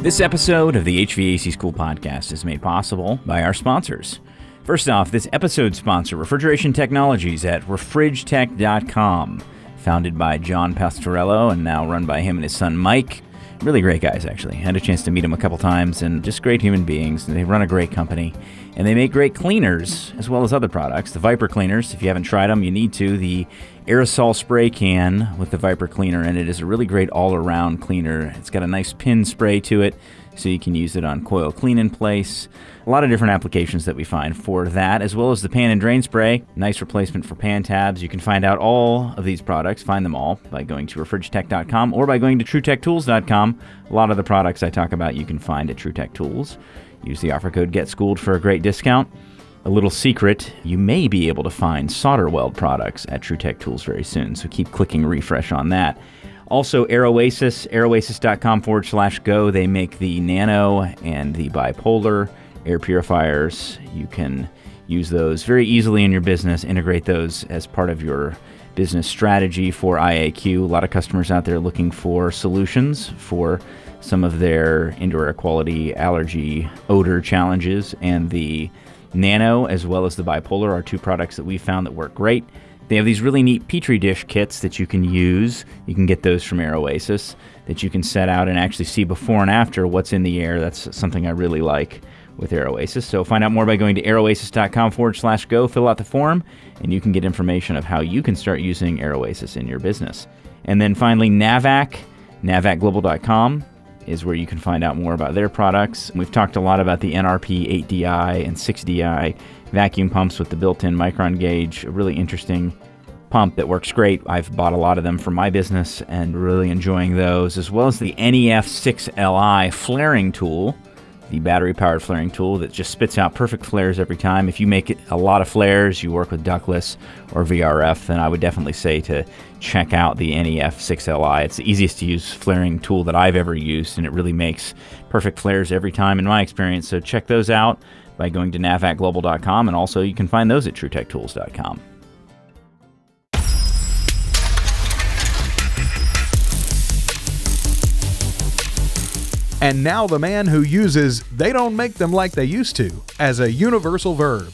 This episode of the HVAC School Podcast is made possible by our sponsors. First off, this episode's sponsor, Refrigeration Technologies at refrigetech.com, founded by John Pastorello and now run by him and his son Mike. Really great guys, actually. Had a chance to meet them a couple times, and just great human beings. They run a great company, and they make great cleaners as well as other products. The Viper cleaners, if you haven't tried them, you need to. The aerosol spray can with the Viper cleaner in it is a really great all-around cleaner. It's got a nice pin spray to it, so you can use it on coil clean in place. A lot of different applications that we find for that, as well as the pan and drain spray. Nice replacement for pan tabs. You can find out all of these products, find them all, by going to refrigetech.com or by going to truetechtools.com. A lot of the products I talk about you can find at TrueTech Tools. Use the offer code GetSchooled for a great discount. A little secret, you may be able to find solder weld products at TrueTech Tools very soon, so keep clicking refresh on that. Also, Aeroasis, aeroasis.com/go. They make the nano and the bipolar air purifiers. You can use those very easily in your business, integrate those as part of your business strategy for IAQ. A lot of customers out there looking for solutions for some of their indoor air quality, allergy, odor challenges, and the nano as well as the bipolar are two products that we found that work great. They have these really neat Petri dish kits that you can use. You can get those from Aeroasis that you can set out and actually see before and after what's in the air. That's something I really like with Aeroasis. So find out more by going to aeroasis.com/go, fill out the form, and you can get information of how you can start using Aeroasis in your business. And then finally, Hvac, hvacglobal.com is where you can find out more about their products. We've talked a lot about the NRP 8DI and 6DI vacuum pumps with the built-in micron gauge, a really interesting pump that works great. I've bought a lot of them for my business and really enjoying those, as well as the NEF6LI flaring tool, the battery-powered flaring tool that just spits out perfect flares every time. If you make it a lot of flares, you work with ductless or VRF, then I would definitely say to check out the NEF6LI. It's the easiest to use flaring tool that I've ever used, and it really makes perfect flares every time in my experience. So check those out by going to navacglobal.com, and also you can find those at truetechtools.com. And now the man who uses "they don't make them like they used to" as a universal verb,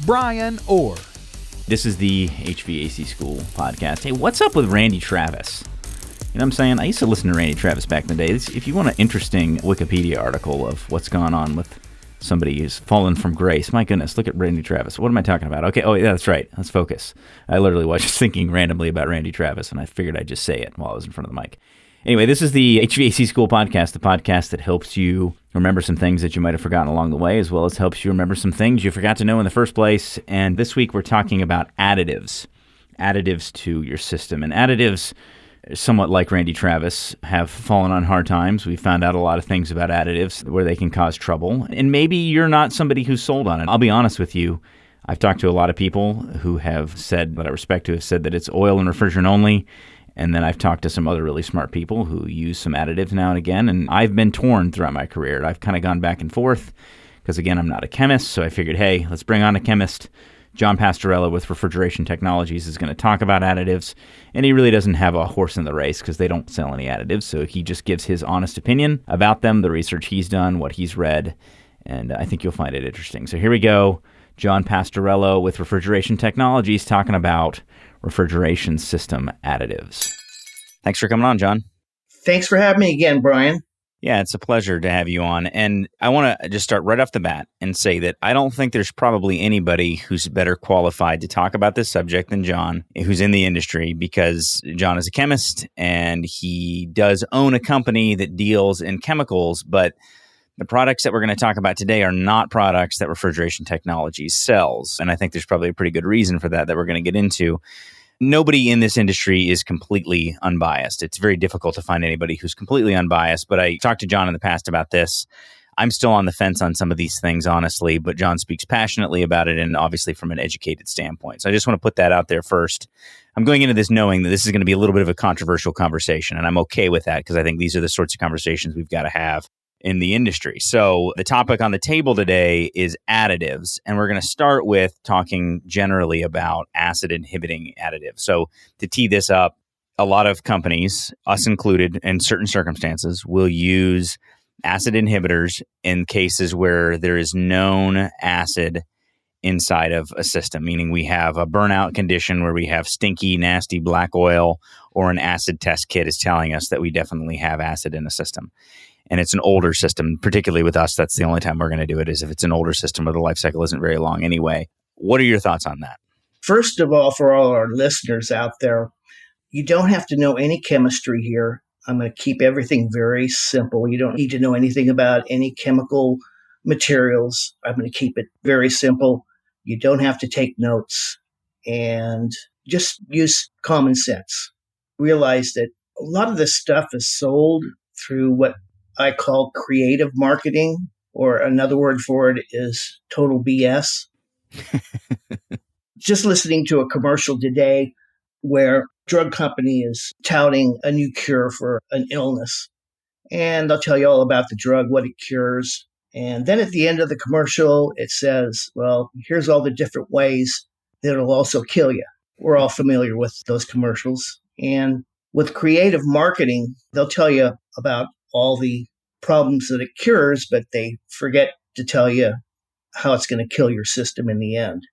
Brian Orr. This is the HVAC School Podcast. Hey, what's up with Randy Travis? You know what I'm saying? I used to listen to Randy Travis back in the day. If you want an interesting Wikipedia article of what's gone on with somebody who's fallen from grace, my goodness, look at Randy Travis. What am I talking about? Okay, oh, yeah, that's right. Let's focus. I literally was just thinking randomly about Randy Travis, and I figured I'd just say it while I was in front of the mic. Anyway, this is the HVAC School Podcast, the podcast that helps you remember some things that you might have forgotten along the way, as well as helps you remember some things you forgot to know in the first place. And this week we're talking about additives to your system. And additives, somewhat like Randy Travis, have fallen on hard times. We found out a lot of things about additives where they can cause trouble. And maybe you're not somebody who's sold on it. I'll be honest with you. I've talked to a lot of people who have said, that I respect, who have said that it's oil and refrigerant only. And then I've talked to some other really smart people who use some additives now and again, and I've been torn throughout my career. I've kind of gone back and forth because, again, I'm not a chemist, so I figured, hey, let's bring on a chemist. John Pastorello with Refrigeration Technologies is going to talk about additives, and he really doesn't have a horse in the race because they don't sell any additives, so he just gives his honest opinion about them, the research he's done, what he's read, and I think you'll find it interesting. So here we go. John Pastorello with Refrigeration Technologies talking about refrigeration system additives. Thanks for coming on, John. Thanks for having me again, Brian. Yeah, it's a pleasure to have you on. And I want to just start right off the bat and say that I don't think there's probably anybody who's better qualified to talk about this subject than John, who's in the industry, because John is a chemist and he does own a company that deals in chemicals, but the products that we're going to talk about today are not products that Refrigeration Technologies sells. And I think there's probably a pretty good reason for that we're going to get into. Nobody in this industry is completely unbiased. It's very difficult to find anybody who's completely unbiased, but I talked to John in the past about this. I'm still on the fence on some of these things, honestly, but John speaks passionately about it and obviously from an educated standpoint. So I just want to put that out there first. I'm going into this knowing that this is going to be a little bit of a controversial conversation, and I'm okay with that because I think these are the sorts of conversations we've got to have in the industry. So the topic on the table today is additives, and we're going to start with talking generally about acid inhibiting additives. So to tee this up, a lot of companies, us included, in certain circumstances, will use acid inhibitors in cases where there is known acid inside of a system, meaning we have a burnout condition where we have stinky, nasty black oil, or an acid test kit is telling us that we definitely have acid in the system. And it's an older system, particularly with us. That's the only time we're going to do it is if it's an older system where the life cycle isn't very long anyway. What are your thoughts on that? First of all, for all our listeners out there, you don't have to know any chemistry here. I'm going to keep everything very simple. You don't need to know anything about any chemical materials. I'm going to keep it very simple. You don't have to take notes and just use common sense. Realize that a lot of this stuff is sold through what I call creative marketing, or another word for it is total BS. Just listening to a commercial today where a drug company is touting a new cure for an illness. And they'll tell you all about the drug, what it cures. And then at the end of the commercial, it says, well, here's all the different ways that it'll also kill you. We're all familiar with those commercials. And with creative marketing, they'll tell you about all the problems that it cures, but they forget to tell you how it's going to kill your system in the end.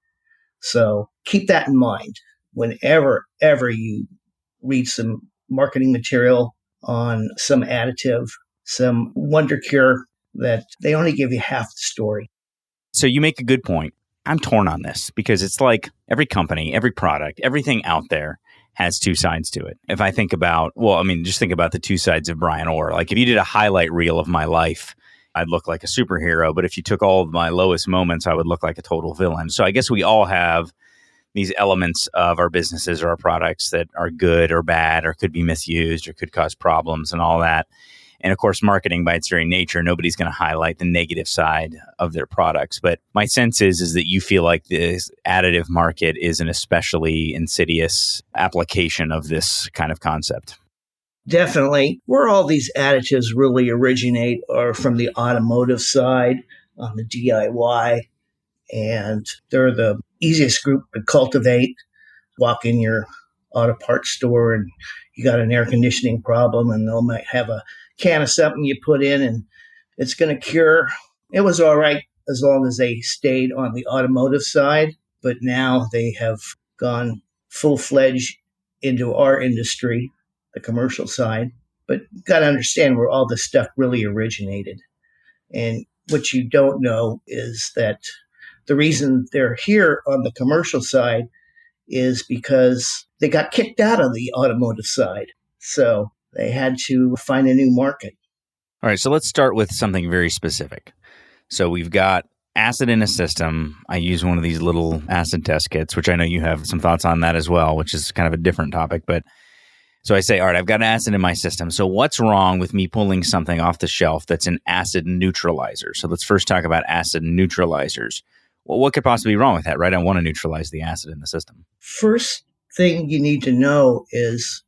So keep that in mind whenever you read some marketing material on some additive, some wonder cure, that they only give you half the story. So you make a good point. I'm torn on this because it's like every company, every product, everything out there has two sides to it. If I think about, just think about the two sides of Brian Orr. Like if you did a highlight reel of my life, I'd look like a superhero. But if you took all of my lowest moments, I would look like a total villain. So I guess we all have these elements of our businesses or our products that are good or bad or could be misused or could cause problems and all that. And of course, marketing by its very nature, nobody's going to highlight the negative side of their products. But my sense is that you feel like this additive market is an especially insidious application of this kind of concept. Definitely. Where all these additives really originate are from the automotive side, on the DIY. And they're the easiest group to cultivate. Walk in your auto parts store and you got an air conditioning problem and they might have a can of something you put in and it's going to cure. It was all right as long as they stayed on the automotive side, but now they have gone full-fledged into our industry, the commercial side. But you got to understand where all this stuff really originated. And what you don't know is that the reason they're here on the commercial side is because they got kicked out of the automotive side. So they had to find a new market. All right, so let's start with something very specific. So we've got acid in a system. I use one of these little acid test kits, which I know you have some thoughts on that as well, which is kind of a different topic. But so I say, all right, I've got acid in my system. So what's wrong with me pulling something off the shelf that's an acid neutralizer? So let's first talk about acid neutralizers. Well, what could possibly be wrong with that, right? I want to neutralize the acid in the system. First thing you need to know is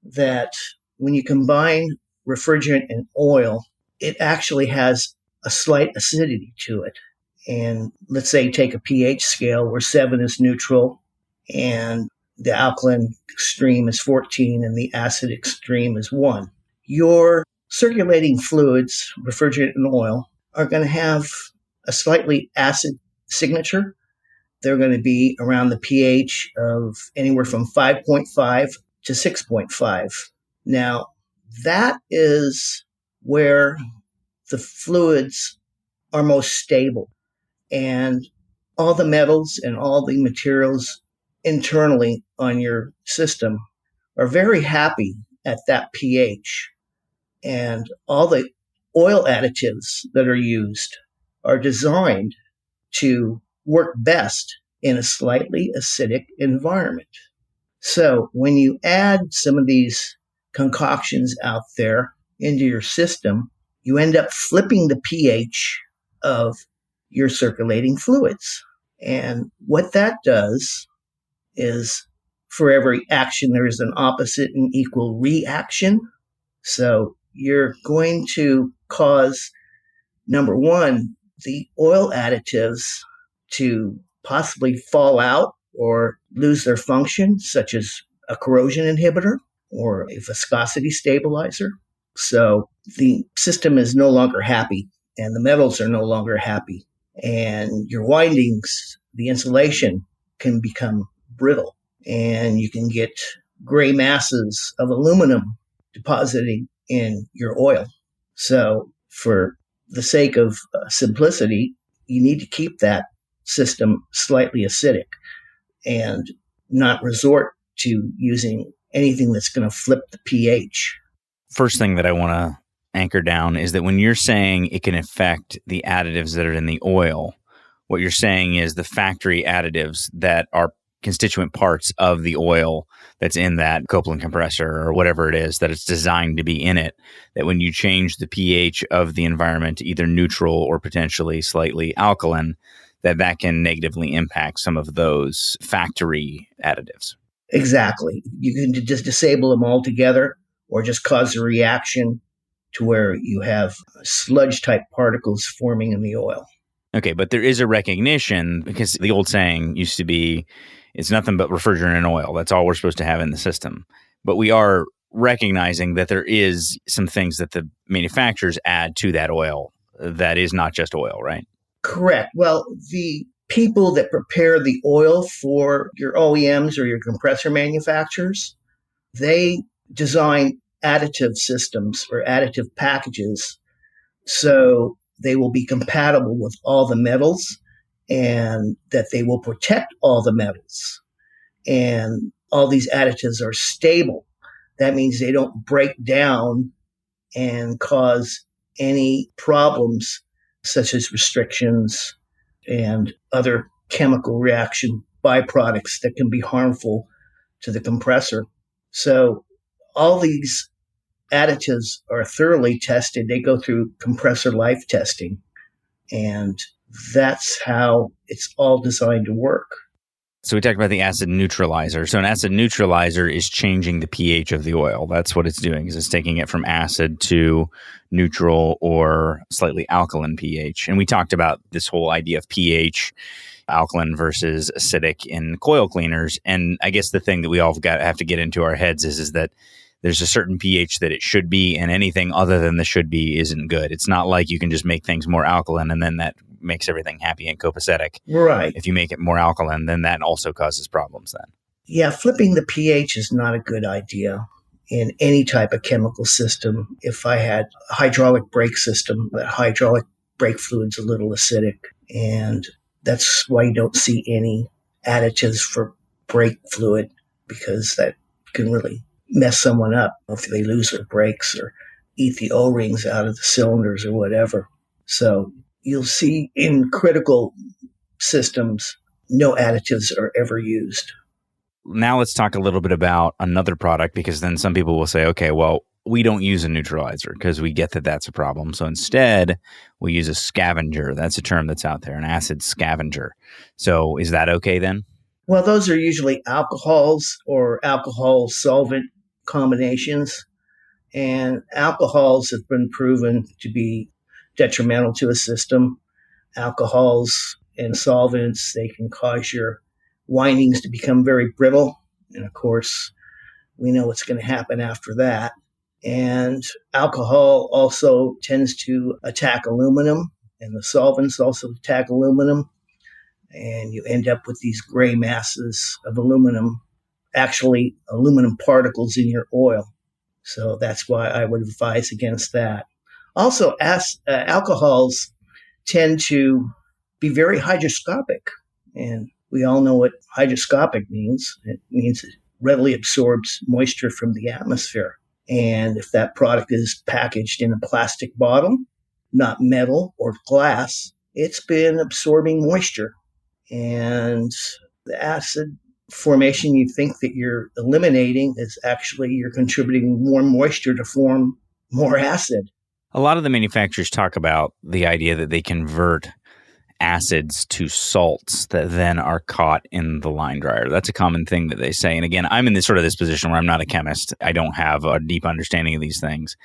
that when you combine refrigerant and oil, it actually has a slight acidity to it. And let's say take a pH scale where 7 is neutral and the alkaline extreme is 14 and the acid extreme is 1. Your circulating fluids, refrigerant and oil, are going to have a slightly acid signature. They're going to be around the pH of anywhere from 5.5 to 6.5. Now, that is where the fluids are most stable. And all the metals and all the materials internally on your system are very happy at that pH. And all the oil additives that are used are designed to work best in a slightly acidic environment. So when you add some of these concoctions out there into your system, you end up flipping the pH of your circulating fluids. And what that does is for every action, there is an opposite and equal reaction. So you're going to cause, number one, the oil additives to possibly fall out or lose their function, such as a corrosion inhibitor or a viscosity stabilizer. So the system is no longer happy, and the metals are no longer happy. And your windings, the insulation, can become brittle, and you can get gray masses of aluminum depositing in your oil. So for the sake of simplicity, you need to keep that system slightly acidic and not resort to using anything that's going to flip the pH. First thing that I want to anchor down is that when you're saying it can affect the additives that are in the oil, what you're saying is the factory additives that are constituent parts of the oil that's in that Copeland compressor or whatever it is that it's designed to be in it, that when you change the pH of the environment to either neutral or potentially slightly alkaline, that can negatively impact some of those factory additives. Exactly. You can just disable them altogether or just cause a reaction to where you have sludge-type particles forming in the oil. Okay, but there is a recognition, because the old saying used to be, it's nothing but refrigerant and oil. That's all we're supposed to have in the system. But we are recognizing that there is some things that the manufacturers add to that oil that is not just oil, right? Correct. Well, the people that prepare the oil for your OEMs or your compressor manufacturers, they design additive systems or additive packages so they will be compatible with all the metals and that they will protect all the metals. And all these additives are stable. That means they don't break down and cause any problems such as restrictions and other chemical reaction byproducts that can be harmful to the compressor. So all these additives are thoroughly tested. They go through compressor life testing, and that's how it's all designed to work. So we talked about the acid neutralizer. So an acid neutralizer is changing the pH of the oil. That's what it's doing, is it's taking it from acid to neutral or slightly alkaline pH. And we talked about this whole idea of pH, alkaline versus acidic in coil cleaners. And I guess the thing that we all have to get into our heads is that there's a certain pH that it should be, and anything other than the should be isn't good. It's not like you can just make things more alkaline and then that makes everything happy and copacetic. Right. If you make it more alkaline, then that also causes problems then. Yeah, flipping the pH is not a good idea in any type of chemical system. If I had a hydraulic brake system, that hydraulic brake fluid's a little acidic, and that's why you don't see any additives for brake fluid, because that can really mess someone up if they lose their brakes or eat the O-rings out of the cylinders or whatever. So you'll see in critical systems, no additives are ever used. Now let's talk a little bit about another product, because then some people will say, okay, well, we don't use a neutralizer because we get that that's a problem. So instead, we use a scavenger. That's a term that's out there, an acid scavenger. So is that okay then? Well, those are usually alcohols or alcohol solvent combinations. And alcohols have been proven to be detrimental to a system. Alcohols and solvents, they can cause your windings to become very brittle. And of course, we know what's going to happen after that. And alcohol also tends to attack aluminum, and the solvents also attack aluminum. And you end up with these gray masses of aluminum, actually aluminum particles in your oil. So that's why I would advise against that. Also, alcohols tend to be very hygroscopic, and we all know what hygroscopic means. It means it readily absorbs moisture from the atmosphere. And if that product is packaged in a plastic bottle, not metal or glass, it's been absorbing moisture. And the acid formation you think that you're eliminating is actually you're contributing more moisture to form more acid. A lot of the manufacturers talk about the idea that they convert acids to salts that then are caught in the line dryer. That's a common thing that they say. And again, I'm in this position where I'm not a chemist. I don't have a deep understanding of these things.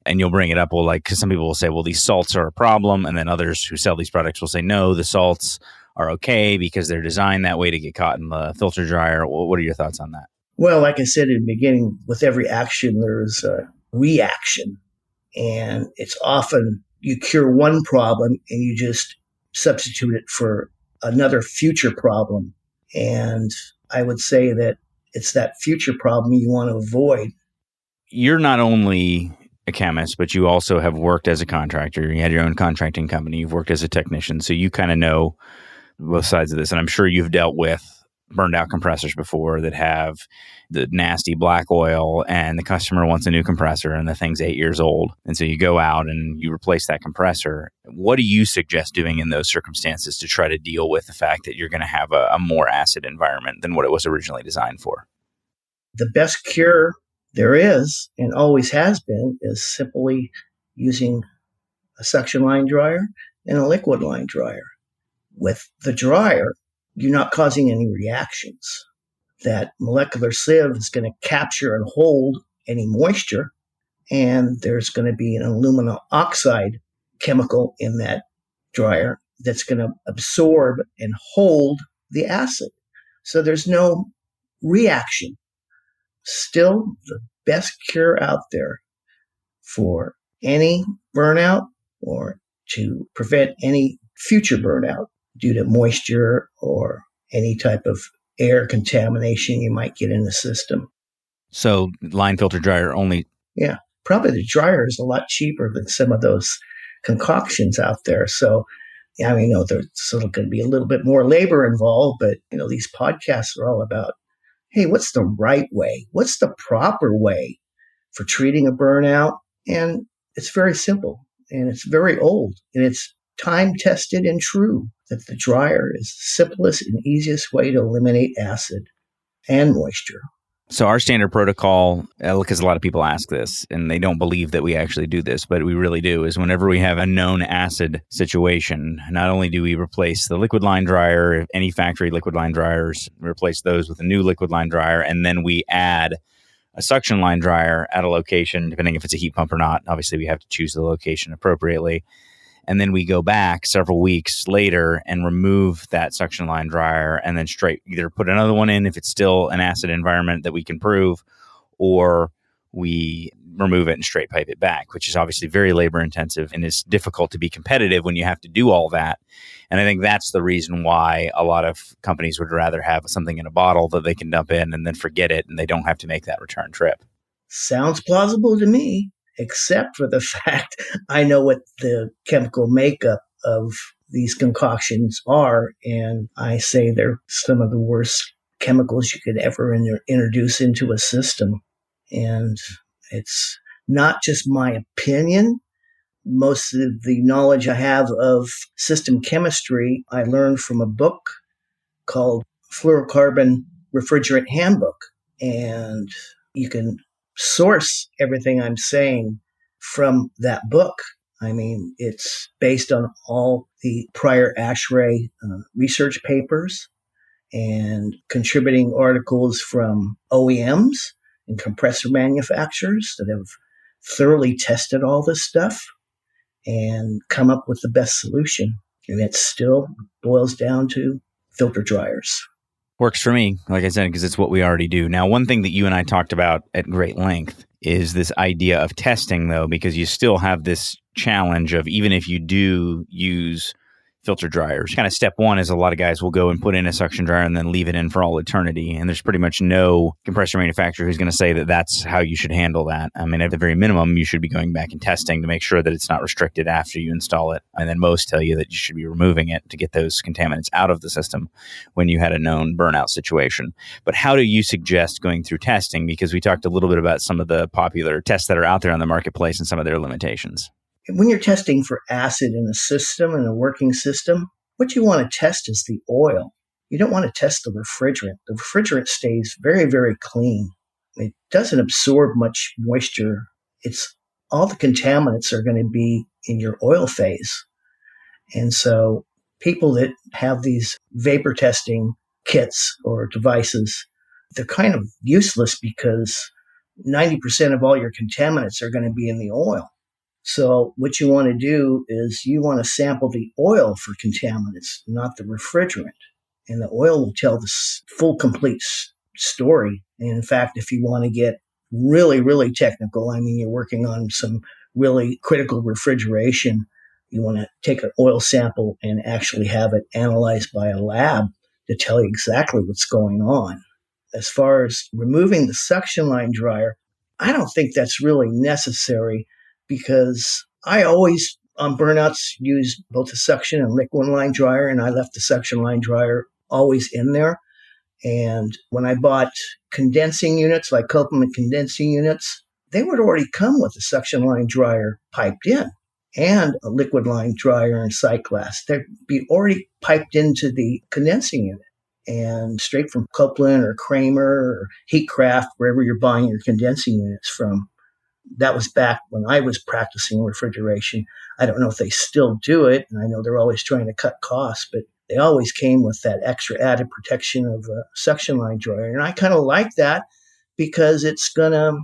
And you'll bring it up, well, because some people will say, well, these salts are a problem. And then others who sell these products will say, no, the salts are okay because they're designed that way to get caught in the filter dryer. What are your thoughts on that? Well, like I said in the beginning, with every action, there's a reaction. And it's often you cure one problem and you just substitute it for another future problem. And I would say that it's that future problem you want to avoid. You're not only a chemist, but you also have worked as a contractor. You had your own contracting company. You've worked as a technician. So you kind of know both sides of this. And I'm sure you've dealt with burned out compressors before that have the nasty black oil, and the customer wants a new compressor and the thing's 8 years old. And so you go out and you replace that compressor. What do you suggest doing in those circumstances to try to deal with the fact that you're going to have a more acid environment than what it was originally designed for? The best cure there is and always has been is simply using a suction line dryer and a liquid line dryer. With the dryer, you're not causing any reactions. That molecular sieve is going to capture and hold any moisture, and there's going to be an aluminum oxide chemical in that dryer that's going to absorb and hold the acid. So there's no reaction. Still the best cure out there for any burnout or to prevent any future burnout due to moisture or any type of air contamination you might get in the system. So line filter dryer only. Yeah, probably the dryer is a lot cheaper than some of those concoctions out there. So, yeah, I mean, there's sort of going to be a little bit more labor involved, but, these podcasts are all about, hey, what's the right way? What's the proper way for treating a burnout? And it's very simple, and it's very old, and it's time tested and true that the dryer is the simplest and easiest way to eliminate acid and moisture. So our standard protocol, because a lot of people ask this and they don't believe that we actually do this, but we really do, is whenever we have a known acid situation, not only do we replace the liquid line dryer, any factory liquid line dryers, replace those with a new liquid line dryer, and then we add a suction line dryer at a location, depending if it's a heat pump or not. Obviously, we have to choose the location appropriately. And then we go back several weeks later and remove that suction line dryer and then straight either put another one in if it's still an acid environment that we can prove, or we remove it and straight pipe it back, which is obviously very labor intensive and it's difficult to be competitive when you have to do all that. And I think that's the reason why a lot of companies would rather have something in a bottle that they can dump in and then forget it and they don't have to make that return trip. Sounds plausible to me, except for the fact I know what the chemical makeup of these concoctions are, and I say they're some of the worst chemicals you could ever introduce into a system. And it's not just my opinion. Most of the knowledge I have of system chemistry, I learned from a book called Fluorocarbon Refrigerant Handbook. And you can source everything I'm saying from that book. I mean, it's based on all the prior ASHRAE research papers and contributing articles from OEMs and compressor manufacturers that have thoroughly tested all this stuff and come up with the best solution. And it still boils down to filter dryers. Works for me, like I said, because it's what we already do. Now, one thing that you and I talked about at great length is this idea of testing, though, because you still have this challenge of even if you do use filter dryers. Kind of step one is a lot of guys will go and put in a suction dryer and then leave it in for all eternity. And there's pretty much no compressor manufacturer who's going to say that that's how you should handle that. I mean, at the very minimum, you should be going back and testing to make sure that it's not restricted after you install it. And then most tell you that you should be removing it to get those contaminants out of the system when you had a known burnout situation. But how do you suggest going through testing? Because we talked a little bit about some of the popular tests that are out there on the marketplace and some of their limitations. When you're testing for acid in a system, in a working system, what you want to test is the oil. You don't want to test the refrigerant. The refrigerant stays very, very clean. It doesn't absorb much moisture. It's all the contaminants are going to be in your oil phase. And so people that have these vapor testing kits or devices, they're kind of useless because 90% of all your contaminants are going to be in the oil. So what you want to do is you want to sample the oil for contaminants, not the refrigerant. And the oil will tell the full, complete story. And in fact, if you want to get really, really technical, I mean, you're working on some really critical refrigeration, you want to take an oil sample and actually have it analyzed by a lab to tell you exactly what's going on. As far as removing the suction line dryer, I don't think that's really necessary because I always, on burnouts, use both the suction and liquid line dryer, and I left the suction line dryer always in there. And when I bought condensing units, like Copeland condensing units, they would already come with a suction line dryer piped in and a liquid line dryer and sight glass. They'd be already piped into the condensing unit and straight from Copeland or Kramer or Heatcraft, wherever you're buying your condensing units from. That was back when I was practicing refrigeration. I don't know if they still do it, and I know they're always trying to cut costs, but they always came with that extra added protection of a suction line dryer. And I kind of like that because it's going to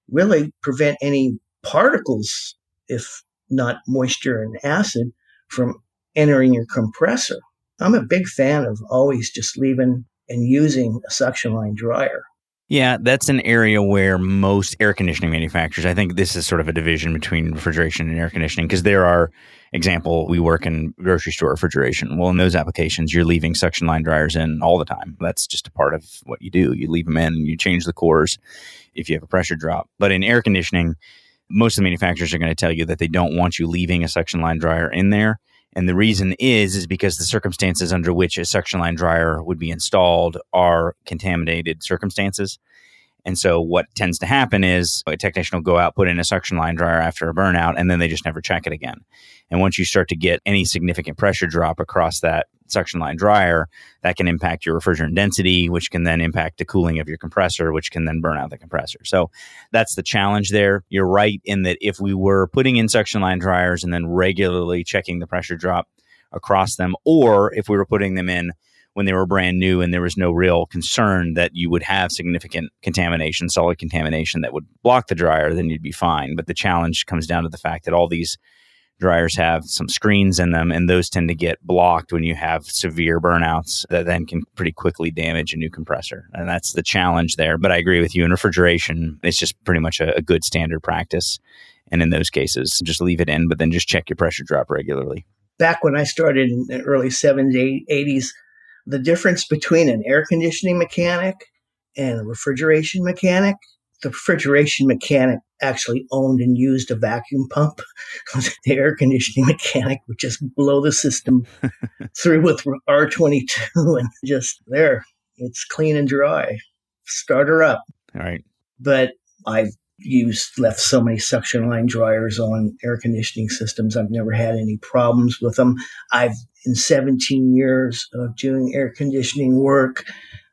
really prevent any particles, if not moisture and acid, from entering your compressor. I'm a big fan of always just leaving and using a suction line dryer. Yeah, that's an area where most air conditioning manufacturers, I think this is sort of a division between refrigeration and air conditioning, because there are, example, we work in grocery store refrigeration. Well, in those applications, you're leaving suction line dryers in all the time. That's just a part of what you do. You leave them in and you change the cores if you have a pressure drop. But in air conditioning, most of the manufacturers are going to tell you that they don't want you leaving a suction line dryer in there. And the reason is because the circumstances under which a suction line dryer would be installed are contaminated circumstances. And so what tends to happen is a technician will go out, put in a suction line dryer after a burnout, and then they just never check it again. And once you start to get any significant pressure drop across that suction line dryer, that can impact your refrigerant density, which can then impact the cooling of your compressor, which can then burn out the compressor. So that's the challenge there. You're right in that if we were putting in suction line dryers and then regularly checking the pressure drop across them, or if we were putting them in when they were brand new and there was no real concern that you would have significant contamination, solid contamination that would block the dryer, then you'd be fine. But the challenge comes down to the fact that all these dryers have some screens in them, and those tend to get blocked when you have severe burnouts that then can pretty quickly damage a new compressor. And that's the challenge there. But I agree with you. In refrigeration, it's just pretty much a good standard practice. And in those cases, just leave it in, but then just check your pressure drop regularly. Back when I started in the early 70s, 80s, the difference between an air conditioning mechanic and a refrigeration mechanic, the refrigeration mechanic actually owned and used a vacuum pump. The air conditioning mechanic would just blow the system through with R22 and just there. It's clean and dry. Start her up. All right. But I've left so many suction line dryers on air conditioning systems. I've never had any problems with them. In 17 years of doing air conditioning work,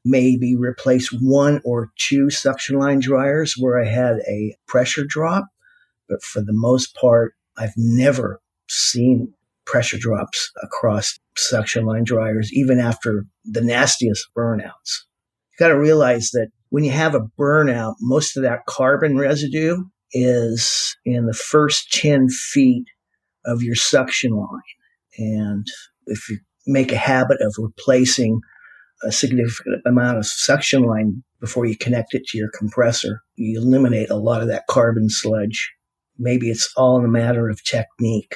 maybe replace one or two suction line dryers where I had a pressure drop. But for the most part, I've never seen pressure drops across suction line dryers, even after the nastiest burnouts. You got to realize that when you have a burnout, most of that carbon residue is in the first 10 feet of your suction line. And if you make a habit of replacing a significant amount of suction line before you connect it to your compressor, you eliminate a lot of that carbon sludge. Maybe it's all in a matter of technique.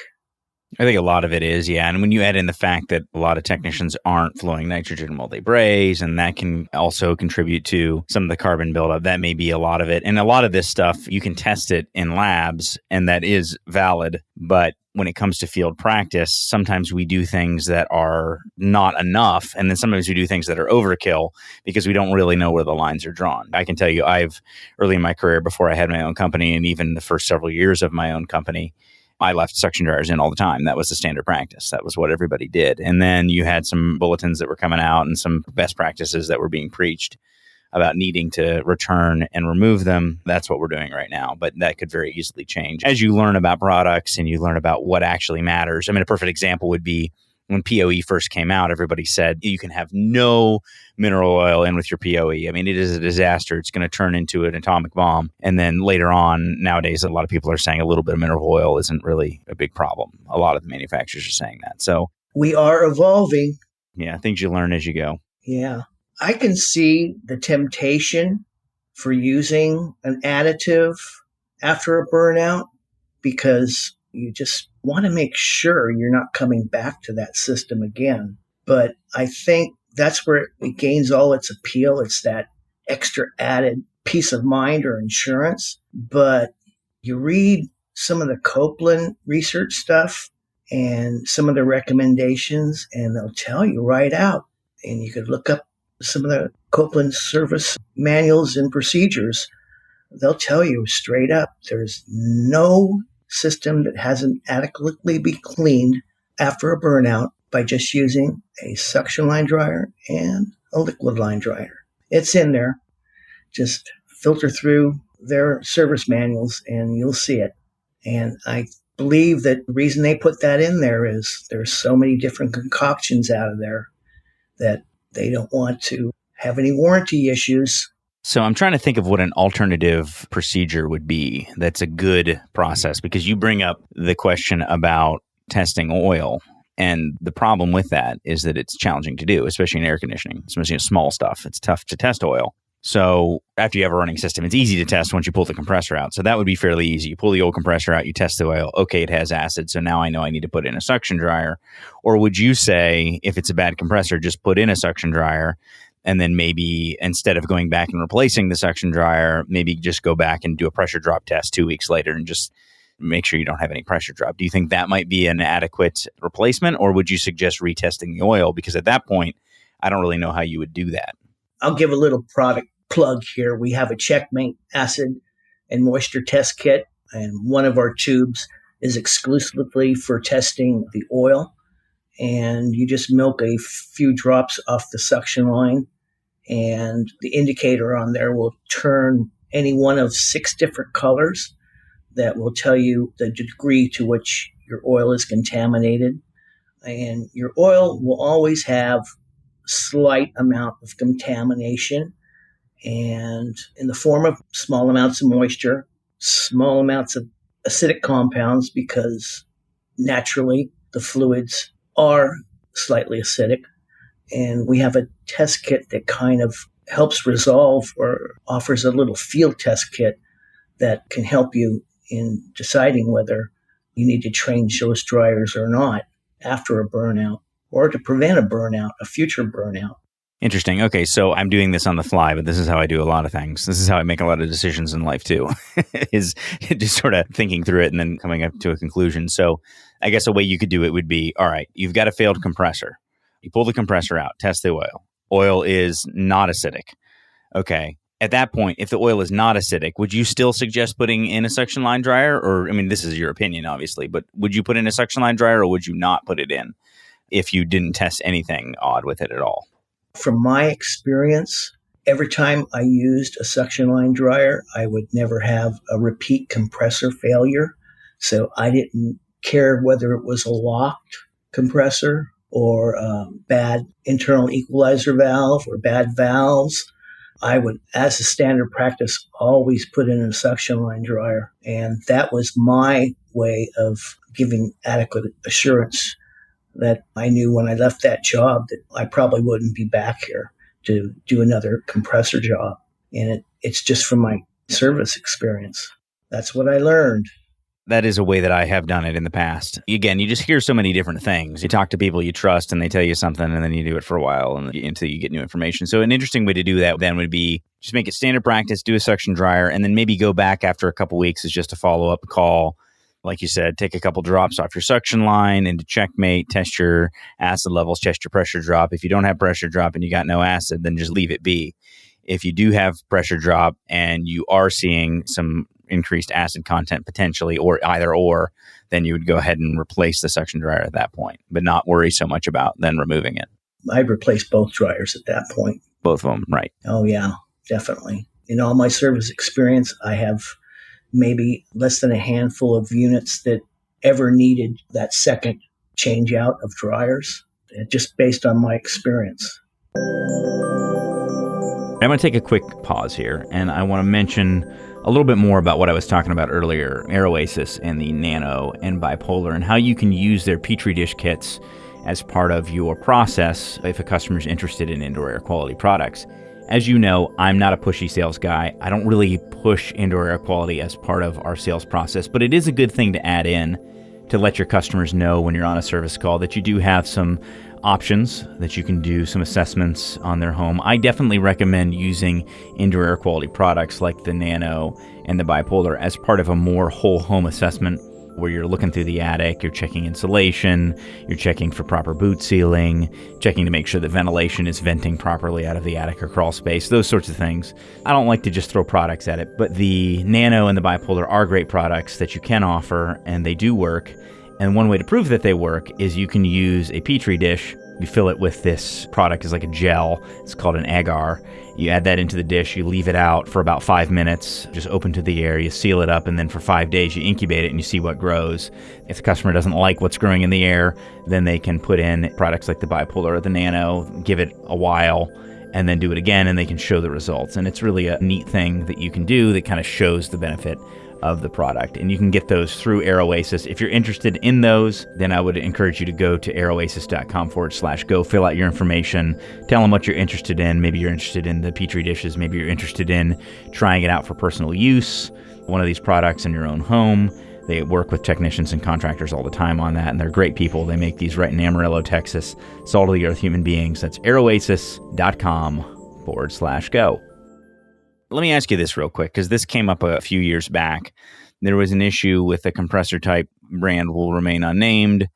I think a lot of it is, yeah. And when you add in the fact that a lot of technicians aren't flowing nitrogen while they braze, and that can also contribute to some of the carbon buildup, that may be a lot of it. And a lot of this stuff, you can test it in labs, and that is valid. But when it comes to field practice, sometimes we do things that are not enough, and then sometimes we do things that are overkill because we don't really know where the lines are drawn. I can tell you, early in my career, before I had my own company, and even the first several years of my own company, I left suction dryers in all the time. That was the standard practice. That was what everybody did. And then you had some bulletins that were coming out and some best practices that were being preached about needing to return and remove them. That's what we're doing right now. But that could very easily change. As you learn about products and you learn about what actually matters. I mean, a perfect example would be when POE first came out, everybody said you can have no mineral oil in with your POE. I mean, it is a disaster. It's going to turn into an atomic bomb. And then later on, nowadays, a lot of people are saying a little bit of mineral oil isn't really a big problem. A lot of the manufacturers are saying that. So we are evolving. Yeah, things you learn as you go. Yeah. I can see the temptation for using an additive after a burnout, because you just want to make sure you're not coming back to that system again. But I think that's where it gains all its appeal. It's that extra added peace of mind or insurance. But you read some of the Copeland research stuff and some of the recommendations, and they'll tell you right out. And you could look up some of the Copeland service manuals and procedures. They'll tell you straight up, there's no system that hasn't adequately been cleaned after a burnout by just using a suction line dryer and a liquid line dryer. It's in there. Just filter through their service manuals and you'll see it. And I believe that the reason they put that in there is there's so many different concoctions out of there that they don't want to have any warranty issues. So I'm trying to think of what an alternative procedure would be that's a good process, because you bring up the question about testing oil. And the problem with that is that it's challenging to do, especially in air conditioning, especially small stuff. It's tough to test oil. So after you have a running system, it's easy to test once you pull the compressor out. So that would be fairly easy. You pull the old compressor out, you test the oil. Okay, it has acid. So now I know I need to put in a suction dryer. Or would you say, if it's a bad compressor, just put in a suction dryer, and then maybe instead of going back and replacing the suction dryer, maybe just go back and do a pressure drop test 2 weeks later and just make sure you don't have any pressure drop? Do you think that might be an adequate replacement, or would you suggest retesting the oil? Because at that point, I don't really know how you would do that. I'll give a little product plug here. We have a Checkmate acid and moisture test kit, and one of our tubes is exclusively for testing the oil. And you just milk a few drops off the suction line, and the indicator on there will turn any one of 6 different colors that will tell you the degree to which your oil is contaminated. And your oil will always have slight amount of contamination, and in the form of small amounts of moisture, small amounts of acidic compounds, because naturally the fluids are slightly acidic. And we have a test kit that kind of helps resolve or offers a little field test kit that can help you in deciding whether you need to change those dryers or not after a burnout, or to prevent a burnout, a future burnout. Interesting. Okay, so I'm doing this on the fly, but this is how I do a lot of things. This is how I make a lot of decisions in life too, is just sort of thinking through it and then coming up to a conclusion. So I guess a way you could do it would be, all right, you've got a failed compressor. You pull the compressor out, test the oil. Oil is not acidic. Okay. At that point, if the oil is not acidic, would you still suggest putting in a suction line dryer? Or, I mean, this is your opinion, obviously, but would you put in a suction line dryer, or would you not put it in if you didn't test anything odd with it at all? From my experience, every time I used a suction line dryer, I would never have a repeat compressor failure. So I didn't care whether it was a locked compressor or a bad internal equalizer valve or bad valves. I would, as a standard practice, always put in a suction line dryer. And that was my way of giving adequate assurance that I knew when I left that job that I probably wouldn't be back here to do another compressor job. And it's just from my service experience. That's what I learned. That is a way that I have done it in the past. Again, you just hear so many different things. You talk to people you trust and they tell you something, and then you do it for a while until you get new information. So an interesting way to do that then would be just make it standard practice, do a suction dryer, and then maybe go back after a couple weeks as just a follow-up call. Like you said, take a couple drops off your suction line into Checkmate, test your acid levels, test your pressure drop. If you don't have pressure drop and you got no acid, then just leave it be. If you do have pressure drop and you are seeing some increased acid content potentially, or either or, then you would go ahead and replace the suction dryer at that point, but not worry so much about then removing it. I'd replace both dryers at that point. Both of them, right. Oh, yeah, definitely. In all my service experience, I have maybe less than a handful of units that ever needed that second change out of dryers, just based on my experience. I'm going to take a quick pause here, and I want to mention a little bit more about what I was talking about earlier, AirOasis and the Nano and Bipolar, and how you can use their Petri dish kits as part of your process if a customer is interested in indoor air quality products. As you know, I'm not a pushy sales guy. I don't really push indoor air quality as part of our sales process, but it is a good thing to add in to let your customers know when you're on a service call that you do have some options, that you can do some assessments on their home. I definitely recommend using indoor air quality products like the Nano and the Bipolar as part of a more whole home assessment where you're looking through the attic, you're checking insulation, you're checking for proper boot sealing, checking to make sure that ventilation is venting properly out of the attic or crawl space, those sorts of things. I don't like to just throw products at it, but the Nano and the Bipolar are great products that you can offer, and they do work. And one way to prove that they work is you can use a Petri dish. You fill it with this product, is like a gel. It's called an agar. You add that into the dish, you leave it out for about 5 minutes, just open to the air, you seal it up, and then for 5 days you incubate it and you see what grows. If the customer doesn't like what's growing in the air, then they can put in products like the Bipolar or the Nano, give it a while, and then do it again, and they can show the results. And it's really a neat thing that you can do that kind of shows the benefit of the product. And you can get those through AirOasis. If you're interested in those, then I would encourage you to go to airoasis.com/go, fill out your information, tell them what you're interested in. Maybe you're interested in the Petri dishes. Maybe you're interested in trying it out for personal use, one of these products in your own home. They work with technicians and contractors all the time on that, and they're great people. They make these right in Amarillo, Texas. Salt of the earth human beings. That's airoasis.com/go. Let me ask you this real quick, because this came up a few years back. There was an issue with a compressor type brand, will remain unnamed.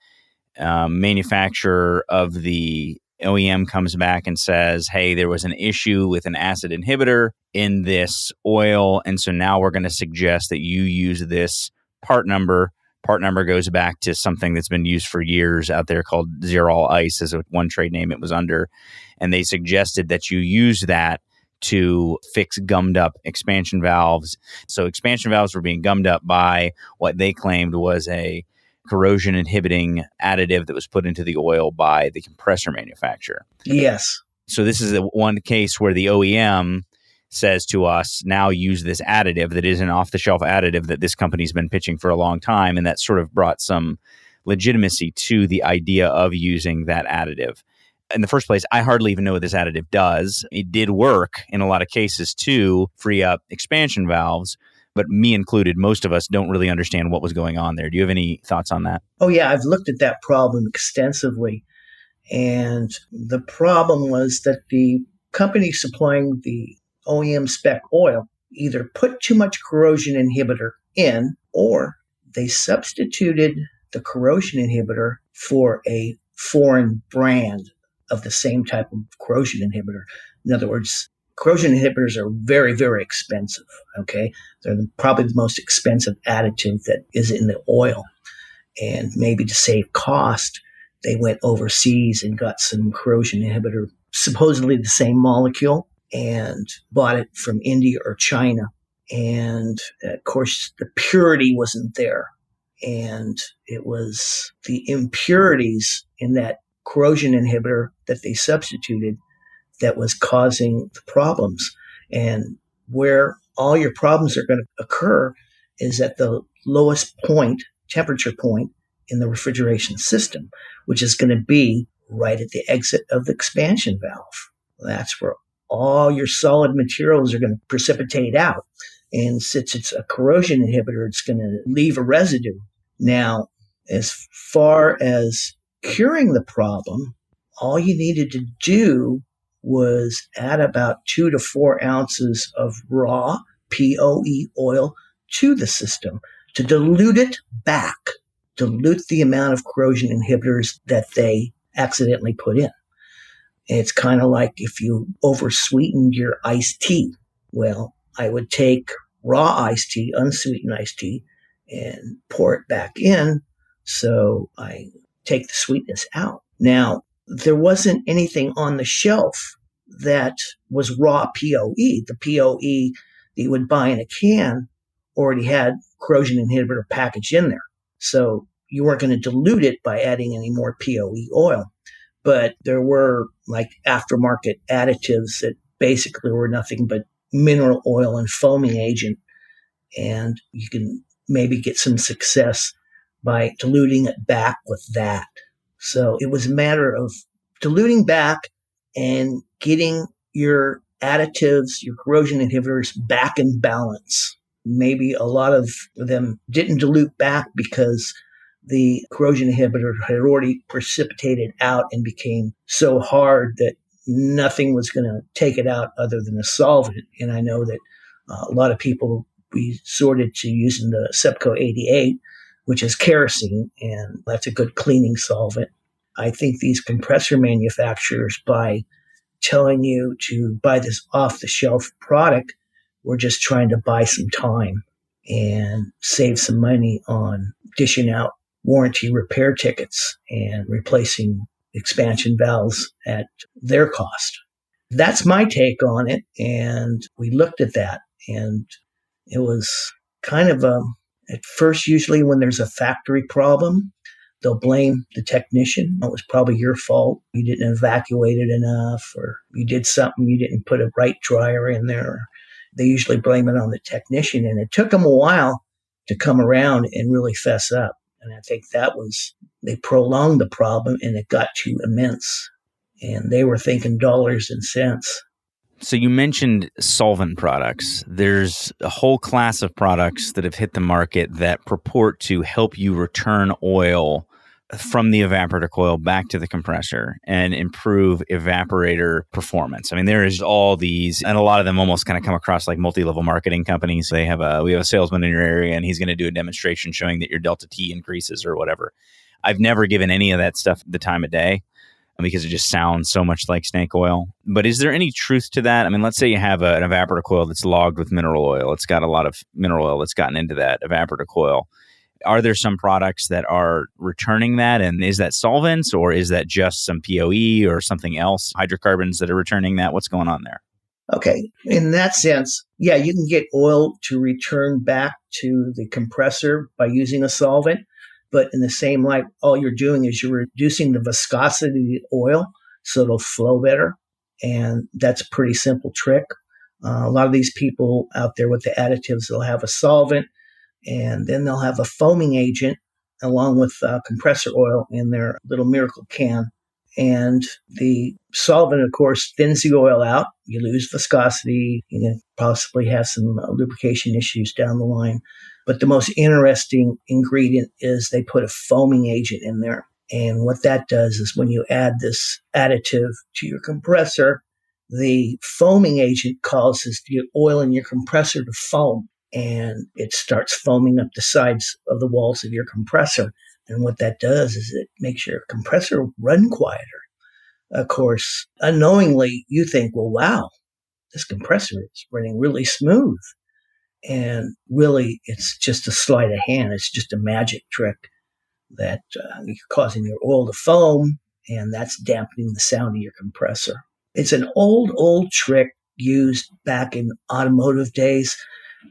Manufacturer of the OEM comes back and says, hey, there was an issue with an acid inhibitor in this oil, and so now we're going to suggest that you use this part number. Part number goes back to something that's been used for years out there called Zerol Ice, is one trade name it was under. And they suggested that you use that to fix gummed up expansion valves. So expansion valves were being gummed up by what they claimed was a corrosion inhibiting additive that was put into the oil by the compressor manufacturer. Yes. So this is the one case where the OEM says to us, now use this additive that is an off-the-shelf additive that this company's been pitching for a long time, and that sort of brought some legitimacy to the idea of using that additive. In the first place, I hardly even know what this additive does. It did work in a lot of cases to free up expansion valves, but me included, most of us don't really understand what was going on there. Do you have any thoughts on that? Oh, yeah. I've looked at that problem extensively. And the problem was that the company supplying the OEM spec oil either put too much corrosion inhibitor in, or they substituted the corrosion inhibitor for a foreign brand of the same type of corrosion inhibitor. In other words, corrosion inhibitors are very, very expensive, okay? They're probably the most expensive additive that is in the oil. And maybe to save cost, they went overseas and got some corrosion inhibitor, supposedly the same molecule, and bought it from India or China. And of course, the purity wasn't there. And it was the impurities in that corrosion inhibitor that they substituted that was causing the problems. And where all your problems are going to occur is at the lowest point, temperature point in the refrigeration system, which is going to be right at the exit of the expansion valve. That's where all your solid materials are going to precipitate out. And since it's a corrosion inhibitor, it's going to leave a residue. Now, as far as curing the problem, all you needed to do was add about 2 to 4 ounces of raw POE oil to the system to dilute it back, dilute the amount of corrosion inhibitors that they accidentally put in. It's kind of like if you over-sweetened your iced tea. Well, I would take raw iced tea, unsweetened iced tea, and pour it back in, so I take the sweetness out. Now, there wasn't anything on the shelf that was raw POE. The POE that you would buy in a can already had corrosion inhibitor packaged in there. So you weren't going to dilute it by adding any more POE oil. But there were like aftermarket additives that basically were nothing but mineral oil and foaming agent. And you can maybe get some success by diluting it back with that. So it was a matter of diluting back and getting your additives, your corrosion inhibitors back in balance. Maybe a lot of them didn't dilute back because the corrosion inhibitor had already precipitated out and became so hard that nothing was going to take it out other than a solvent. And I know that a lot of people resorted to using the Sepco 88, which is kerosene, and that's a good cleaning solvent. I think these compressor manufacturers, by telling you to buy this off-the-shelf product, we're just trying to buy some time and save some money on dishing out warranty repair tickets and replacing expansion valves at their cost. That's my take on it. And we looked at that, and it was kind of at first, usually when there's a factory problem, they'll blame the technician. It was probably your fault. You didn't evacuate it enough, or you did something, you didn't put a right dryer in there. They usually blame it on the technician. And it took them a while to come around and really fess up. And I think they prolonged the problem, and it got too immense. And they were thinking dollars and cents. So you mentioned solvent products. There's a whole class of products that have hit the market that purport to help you return oil from the evaporator coil back to the compressor and improve evaporator performance. I mean, there is all these, and a lot of them almost kind of come across like multi-level marketing companies. We have a salesman in your area, and he's going to do a demonstration showing that your delta T increases or whatever. I've never given any of that stuff the time of day, because it just sounds so much like snake oil. But is there any truth to that? I mean, let's say you have an evaporator coil that's logged with mineral oil. It's got a lot of mineral oil that's gotten into that evaporator coil. Are there some products that are returning that? And is that solvents, or is that just some POE or something else, hydrocarbons that are returning that? What's going on there? Okay. In that sense, yeah, you can get oil to return back to the compressor by using a solvent. But in the same light, all you're doing is you're reducing the viscosity of the oil so it'll flow better. And that's a pretty simple trick. A lot of these people out there with the additives, they'll have a solvent, and then they'll have a foaming agent along with compressor oil in their little miracle can. And the solvent, of course, thins the oil out. You lose viscosity. You can possibly have some lubrication issues down the line. But the most interesting ingredient is they put a foaming agent in there. And what that does is when you add this additive to your compressor, the foaming agent causes the oil in your compressor to foam, and it starts foaming up the sides of the walls of your compressor. And what that does is it makes your compressor run quieter. Of course, unknowingly, you think, well, wow, this compressor is running really smooth. And really, it's just a sleight of hand. It's just a magic trick that you're causing your oil to foam, and that's dampening the sound of your compressor. It's an old trick used back in automotive days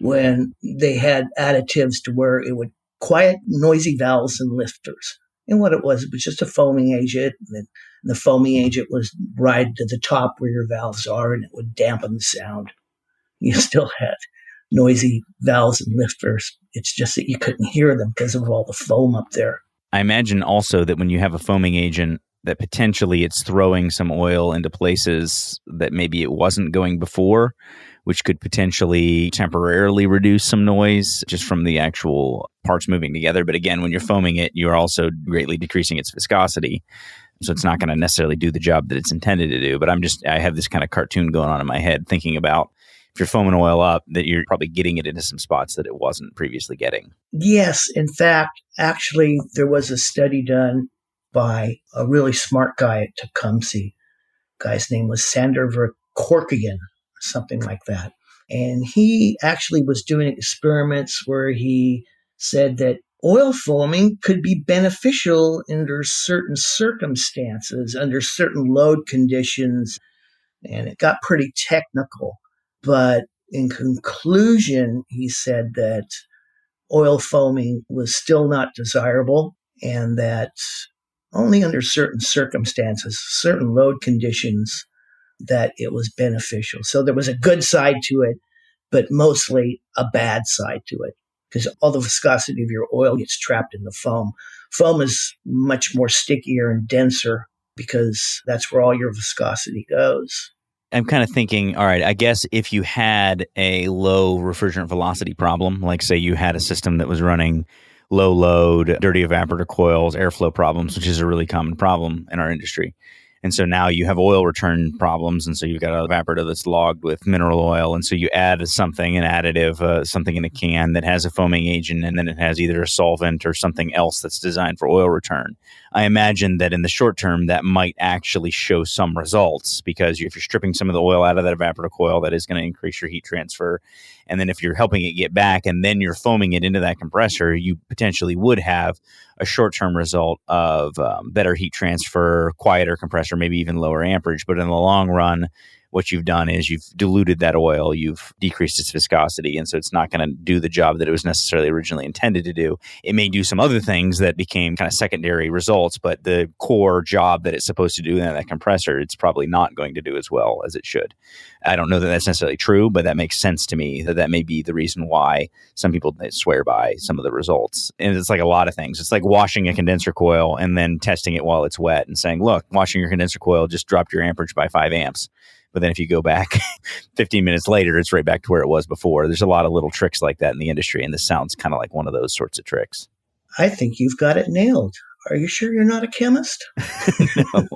when they had additives to where it would quiet noisy valves and lifters. And what it was just a foaming agent. And the foaming agent was right to the top where your valves are, and it would dampen the sound. You still had noisy valves and lifters. It's just that you couldn't hear them because of all the foam up there. I imagine also that when you have a foaming agent, that potentially it's throwing some oil into places that maybe it wasn't going before, which could potentially temporarily reduce some noise just from the actual parts moving together. But again, when you're foaming it, you're also greatly decreasing its viscosity. So it's not going to necessarily do the job that it's intended to do. But I have this kind of cartoon going on in my head thinking about if you're foaming oil up, that you're probably getting it into some spots that it wasn't previously getting. Yes. In fact, actually, there was a study done by a really smart guy at Tecumseh. The guy's name was Sander Verkorkian, something like that. And he actually was doing experiments where he said that oil foaming could be beneficial under certain circumstances, under certain load conditions. And it got pretty technical. But in conclusion, he said that oil foaming was still not desirable, and that only under certain circumstances, certain load conditions, that it was beneficial. So there was a good side to it, but mostly a bad side to it, because all the viscosity of your oil gets trapped in the foam. Foam is much more stickier and denser because that's where all your viscosity goes. I'm kind of thinking, all right, I guess if you had a low refrigerant velocity problem, like say you had a system that was running low load, dirty evaporator coils, airflow problems, which is a really common problem in our industry. And so now you have oil return problems. And so you've got an evaporator that's logged with mineral oil. And so you add something, an additive, something in a can that has a foaming agent, and then it has either a solvent or something else that's designed for oil return. I imagine that in the short term, that might actually show some results, because if you're stripping some of the oil out of that evaporator coil, that is going to increase your heat transfer. And then if you're helping it get back and then you're foaming it into that compressor, you potentially would have a short-term result of better heat transfer, quieter compressor, maybe even lower amperage. But in the long run, what you've done is you've diluted that oil, you've decreased its viscosity, and so it's not going to do the job that it was necessarily originally intended to do. It may do some other things that became kind of secondary results, but the core job that it's supposed to do in that compressor, it's probably not going to do as well as it should. I don't know that that's necessarily true, but that makes sense to me that may be the reason why some people swear by some of the results. And it's like a lot of things. It's like washing a condenser coil and then testing it while it's wet and saying, look, washing your condenser coil just dropped your amperage by 5 amps. But then if you go back 15 minutes later, it's right back to where it was before. There's a lot of little tricks like that in the industry, and this sounds kind of like one of those sorts of tricks. I think you've got it nailed. Are you sure you're not a chemist? No.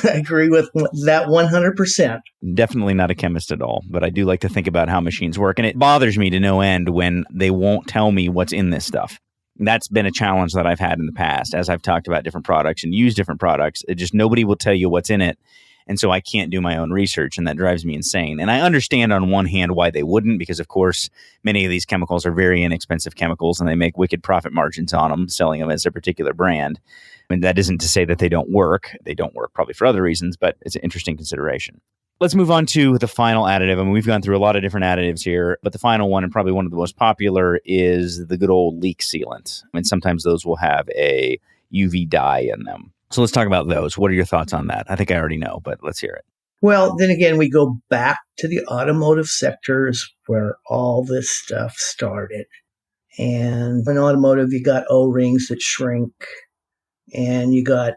I agree with that 100%. Definitely not a chemist at all, but I do like to think about how machines work, and it bothers me to no end when they won't tell me what's in this stuff. That's been a challenge that I've had in the past as I've talked about different products and used different products. It just nobody will tell you what's in it. And so I can't do my own research, and that drives me insane. And I understand on one hand why they wouldn't, because of course, many of these chemicals are very inexpensive chemicals and they make wicked profit margins on them, selling them as a particular brand. And that isn't to say that they don't work. They don't work probably for other reasons, but it's an interesting consideration. Let's move on to the final additive. I mean, we've gone through a lot of different additives here, but the final one, and probably one of the most popular, is the good old leak sealant. I mean, sometimes those will have a UV dye in them. So let's talk about those. What are your thoughts on that? I think I already know, but let's hear it. Well, then again, we go back to the automotive sectors where all this stuff started. And in automotive, you got O-rings that shrink, and you got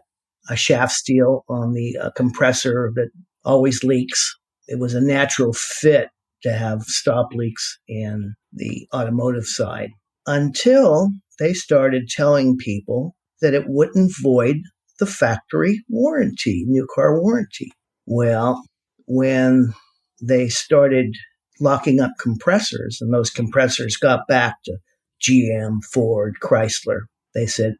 a shaft steel on the compressor that always leaks. It was a natural fit to have stop leaks in the automotive side until they started telling people that it wouldn't void the factory warranty, new car warranty. Well, when they started locking up compressors and those compressors got back to GM, Ford, Chrysler, they said,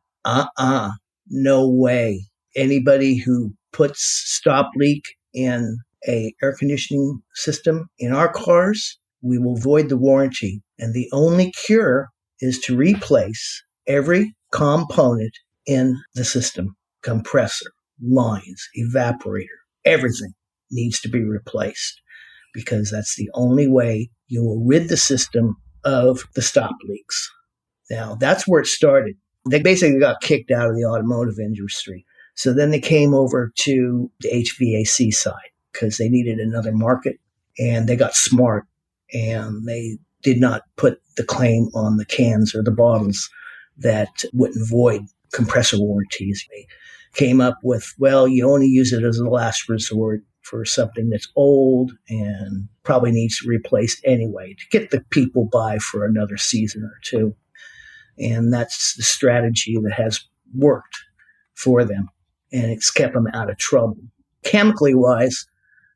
no way. Anybody who puts stop leak in a air conditioning system in our cars, we will void the warranty. And the only cure is to replace every component in the system. Compressor, lines, evaporator, everything needs to be replaced, because that's the only way you will rid the system of the stop leaks. Now, that's where it started. They basically got kicked out of the automotive industry. So then they came over to the HVAC side because they needed another market, and they got smart, and they did not put the claim on the cans or the bottles that wouldn't void compressor warranties. They came up with, well, you only use it as a last resort for something that's old and probably needs to be replaced anyway to get the people by for another season or two. And that's the strategy that has worked for them, and it's kept them out of trouble. Chemically wise,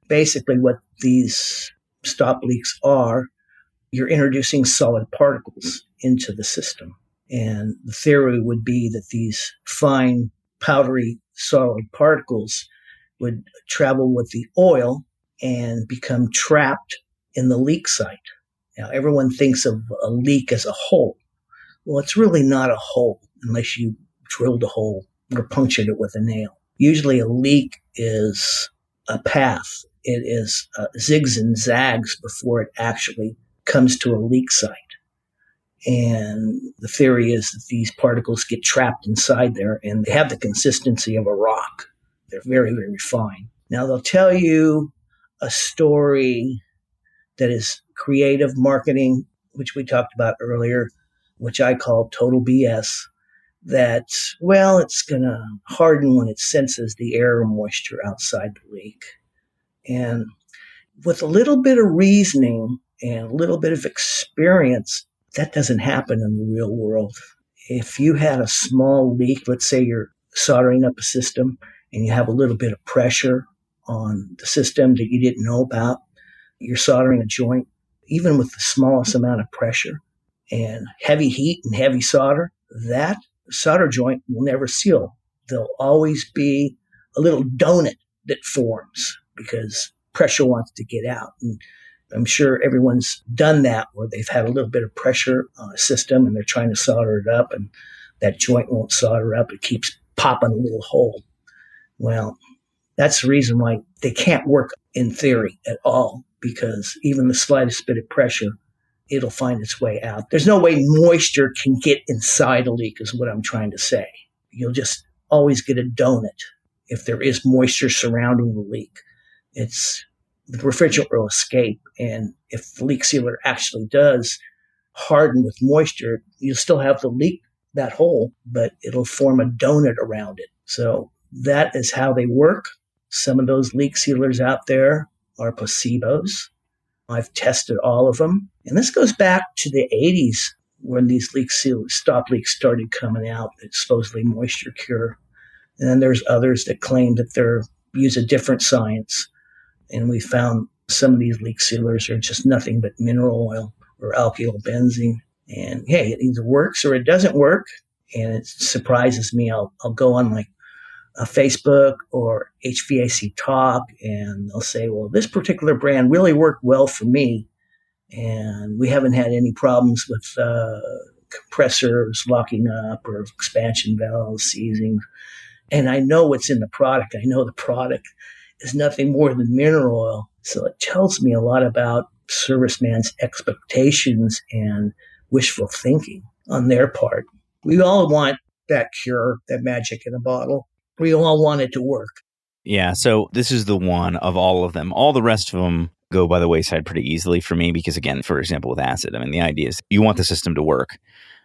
basically what these stop leaks are, you're introducing solid particles into the system. And the theory would be that these fine, powdery, solid particles would travel with the oil and become trapped in the leak site. Now, everyone thinks of a leak as a hole. Well, it's really not a hole unless you drilled a hole or punctured it with a nail. Usually a leak is a path. It is zigs and zags before it actually comes to a leak site. And the theory is that these particles get trapped inside there, and they have the consistency of a rock. They're very, very fine. Now, they'll tell you a story that is creative marketing, which we talked about earlier, which I call total BS, that, well, it's going to harden when it senses the air or moisture outside the leak. And with a little bit of reasoning and a little bit of experience, that doesn't happen in the real world. If you had a small leak, let's say you're soldering up a system and you have a little bit of pressure on the system that you didn't know about, you're soldering a joint, even with the smallest amount of pressure and heavy heat and heavy solder, that solder joint will never seal. There'll always be a little donut that forms because pressure wants to get out. And I'm sure everyone's done that where they've had a little bit of pressure on a system and they're trying to solder it up and that joint won't solder up. It keeps popping a little hole. Well, that's the reason why they can't work in theory at all, because even the slightest bit of pressure, it'll find its way out. There's no way moisture can get inside a leak is what I'm trying to say. You'll just always get a donut if there is moisture surrounding the leak. The refrigerant will escape, and if the leak sealer actually does harden with moisture, you'll still have the leak, that hole, but it'll form a donut around it. So that is how they work. Some of those leak sealers out there are placebos. I've tested all of them. And this goes back to the 80s when these leak sealers, stop leaks started coming out that supposedly moisture cure. And then there's others that claim that they use a different science. And we found some of these leak sealers are just nothing but mineral oil or alkyl benzene. And hey, it either works or it doesn't work. And it surprises me. I'll go on like a Facebook or HVAC Talk, and they'll say, well, this particular brand really worked well for me. And we haven't had any problems with compressors locking up or expansion valves seizing. And I know what's in the product. I know the product is nothing more than mineral oil. So it tells me a lot about serviceman's expectations and wishful thinking on their part. We all want that cure, that magic in a bottle. We all want it to work. Yeah, so this is the one of all of them. All the rest of them go by the wayside pretty easily for me because, again, for example, with acid, I mean, the idea is you want the system to work.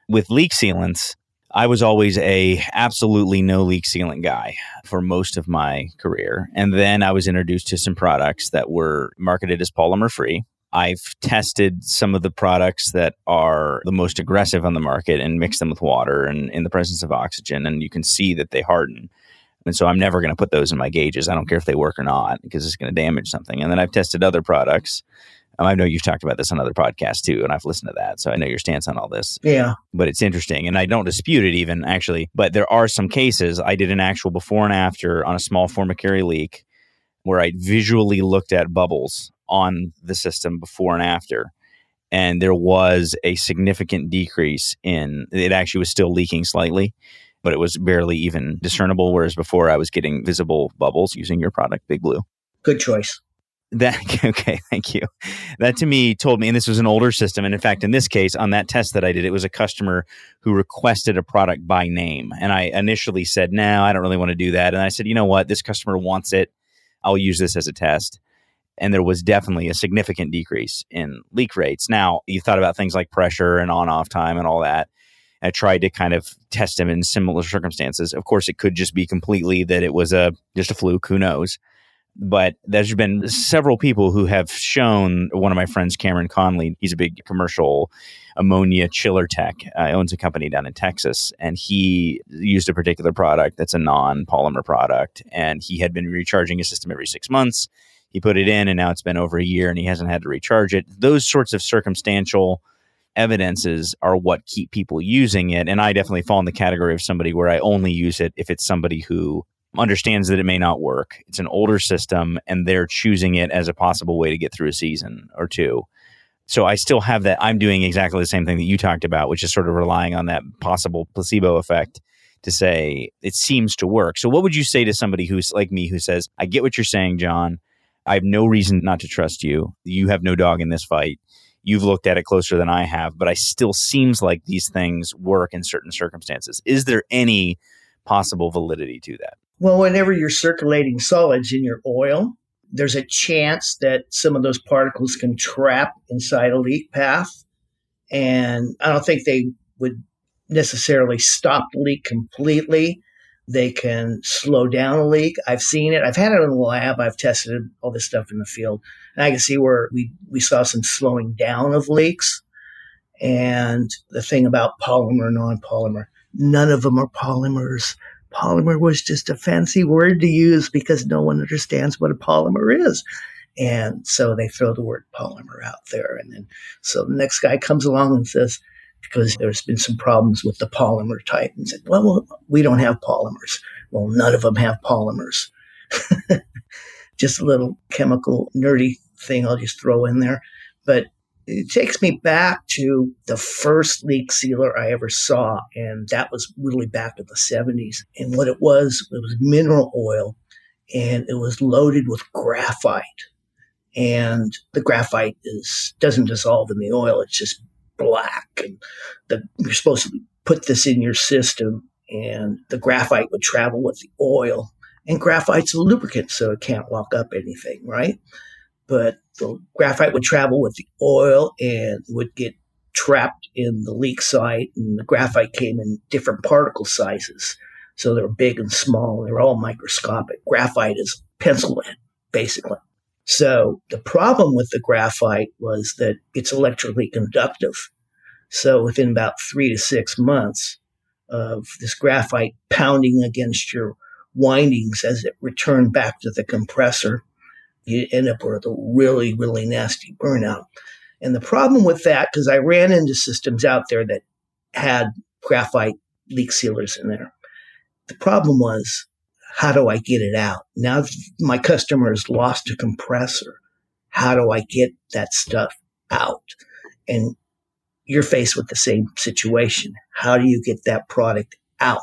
With leak sealants, I was always a absolutely no leak sealant guy for most of my career. And then I was introduced to some products that were marketed as polymer free. I've tested some of the products that are the most aggressive on the market and mixed them with water and in the presence of oxygen, and you can see that they harden. And so I'm never going to put those in my gauges. I don't care if they work or not because it's going to damage something. And then I've tested other products. I know you've talked about this on other podcasts too, and I've listened to that. So I know your stance on all this. Yeah. But it's interesting. And I don't dispute it even, actually. But there are some cases. I did an actual before and after on a small formicary leak where I visually looked at bubbles on the system before and after. And there was a significant decrease in, it actually was still leaking slightly, but it was barely even discernible. Whereas before I was getting visible bubbles using your product, Big Blue. Good choice. Okay, thank you. That to me told me, and this was an older system. And in fact, in this case, on that test that I did, it was a customer who requested a product by name. And I initially said, no, I don't really want to do that. And I said, you know what? This customer wants it. I'll use this as a test. And there was definitely a significant decrease in leak rates. Now, you thought about things like pressure and on-off time and all that. I tried to kind of test them in similar circumstances. Of course, it could just be completely that it was just a fluke. Who knows? But there's been several people who have shown, one of my friends, Cameron Conley, he's a big commercial ammonia chiller tech, owns a company down in Texas, and he used a particular product that's a non-polymer product, and he had been recharging his system every 6 months. He put it in, and now it's been over a year, and he hasn't had to recharge it. Those sorts of circumstantial evidences are what keep people using it, and I definitely fall in the category of somebody where I only use it if it's somebody who understands that it may not work. It's an older system and they're choosing it as a possible way to get through a season or two. So I still have that. I'm doing exactly the same thing that you talked about, which is sort of relying on that possible placebo effect to say it seems to work. So what would you say to somebody who's like me who says, I get what you're saying, John. I have no reason not to trust you. You have no dog in this fight. You've looked at it closer than I have, but I still seems like these things work in certain circumstances. Is there any possible validity to that? Well, whenever you're circulating solids in your oil, there's a chance that some of those particles can trap inside a leak path. And I don't think they would necessarily stop the leak completely, They can slow down a leak. I've seen it. I've had it in the lab. I've tested all this stuff in the field. And I can see where we saw some slowing down of leaks. And the thing about polymer, non-polymer, none of them are polymers. Polymer was just a fancy word to use because no one understands what a polymer is. And so they throw the word polymer out there. And then so the next guy comes along and says, because there's been some problems with the polymer type, and said, well, we don't have polymers. Well, none of them have polymers. Just a little chemical nerdy thing I'll just throw in there. But it takes me back to the first leak sealer I ever saw, and that was really back in the 70s. And what it was mineral oil, and it was loaded with graphite. And the graphite doesn't dissolve in the oil. It's just black. And you're supposed to put this in your system, and the graphite would travel with the oil. And graphite's a lubricant, so it can't lock up anything, right? But the graphite would travel with the oil and would get trapped in the leak site. And the graphite came in different particle sizes. So they're big and small. They're all microscopic. Graphite is pencil lead, basically. So the problem with the graphite was that it's electrically conductive. So within about 3 to 6 months of this graphite pounding against your windings as it returned back to the compressor, you end up with a really, really nasty burnout. And the problem with that, because I ran into systems out there that had graphite leak sealers in there, the problem was, how do I get it out? Now my customer has lost a compressor. How do I get that stuff out? And you're faced with the same situation. How do you get that product out?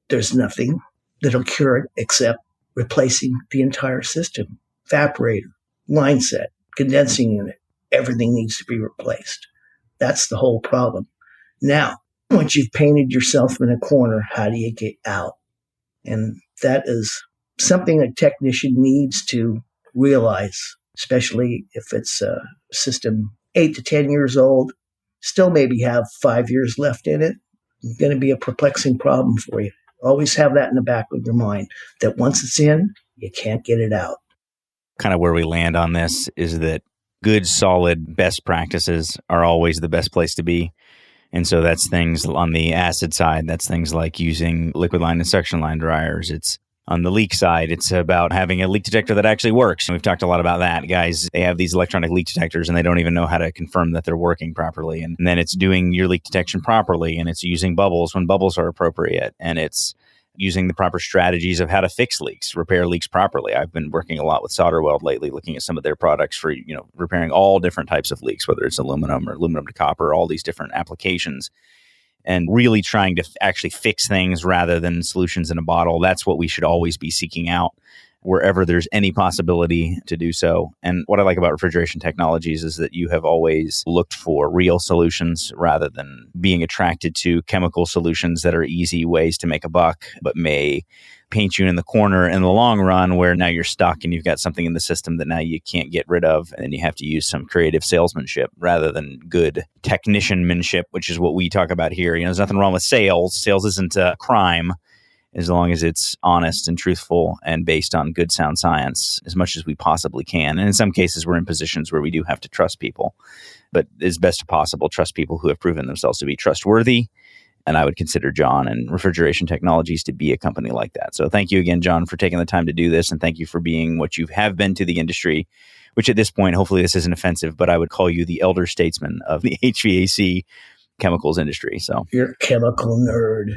There's nothing that'll cure it except replacing the entire system. Evaporator, line set, condensing unit, everything needs to be replaced. That's the whole problem. Now, once you've painted yourself in a corner, how do you get out? And that is something a technician needs to realize, especially if it's a system 8 to 10 years old, still maybe have 5 years left in it. It's going to be a perplexing problem for you. Always have that in the back of your mind, that once it's in, you can't get it out. Kind of where we land on this is that good, solid, best practices are always the best place to be. And so that's things on the acid side. That's things like using liquid line and suction line dryers. It's on the leak side. It's about having a leak detector that actually works. And we've talked a lot about that. Guys, they have these electronic leak detectors and they don't even know how to confirm that they're working properly. And then it's doing your leak detection properly. And it's using bubbles when bubbles are appropriate. And it's using the proper strategies of how to fix leaks, repair leaks properly. I've been working a lot with Solder Weld lately, looking at some of their products for, repairing all different types of leaks, whether it's aluminum or aluminum to copper, all these different applications, and really trying to actually fix things rather than solutions in a bottle. That's what we should always be seeking out wherever there's any possibility to do so. And what I like about Refrigeration Technologies is that you have always looked for real solutions rather than being attracted to chemical solutions that are easy ways to make a buck, but may paint you in the corner in the long run, where now you're stuck and you've got something in the system that now you can't get rid of. And then you have to use some creative salesmanship rather than good technicianmanship, which is what we talk about here. There's nothing wrong with sales. Sales isn't a crime, as long as it's honest and truthful and based on good, sound science as much as we possibly can. And in some cases, we're in positions where we do have to trust people. But as best as possible, trust people who have proven themselves to be trustworthy. And I would consider John and Refrigeration Technologies to be a company like that. So thank you again, John, for taking the time to do this. And thank you for being what you have been to the industry, which at this point, hopefully this isn't offensive, but I would call you the elder statesman of the HVAC chemicals industry. So you're a chemical nerd.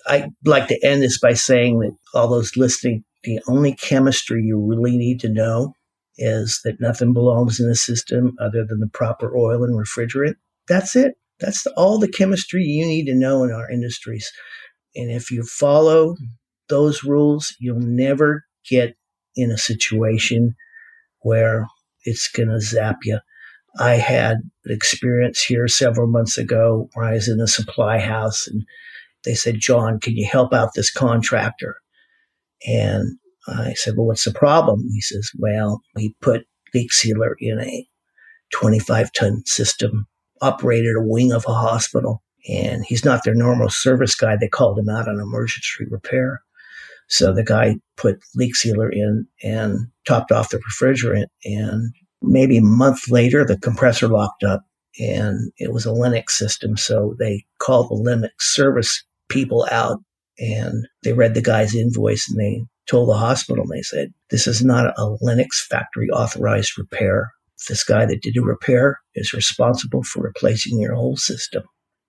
I'd like to end this by saying that all those listening, the only chemistry you really need to know is that nothing belongs in the system other than the proper oil and refrigerant. That's it. That's all the chemistry you need to know in our industries. And if you follow those rules, you'll never get in a situation where it's going to zap you. I had an experience here several months ago where I was in a supply house and they said, John, can you help out this contractor? And I said, well, what's the problem? He says, well, he put leak sealer in a 25-ton system, operated a wing of a hospital, and he's not their normal service guy. They called him out on emergency repair. So the guy put leak sealer in and topped off the refrigerant, and maybe a month later, the compressor locked up, and it was a Linux system. So they called the Linux service people out, and they read the guy's invoice, and they told the hospital, and they said, this is not a Linux factory authorized repair. This guy that did a repair is responsible for replacing your whole system.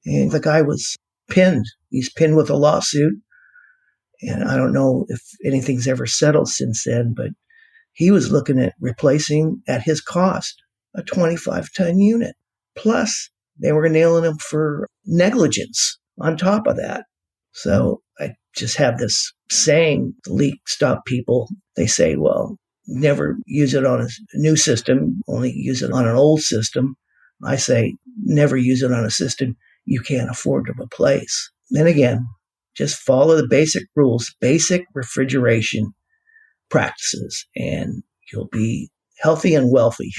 And the guy was pinned. He's pinned with a lawsuit. And I don't know if anything's ever settled since then, but he was looking at replacing, at his cost, a 25-ton unit. Plus, they were nailing him for negligence on top of that. So I just have this saying, the leak stop people, they say, well, never use it on a new system, only use it on an old system. I say, never use it on a system you can't afford to replace. Then again, just follow the basic rules, basic refrigeration practices, and you'll be healthy and wealthy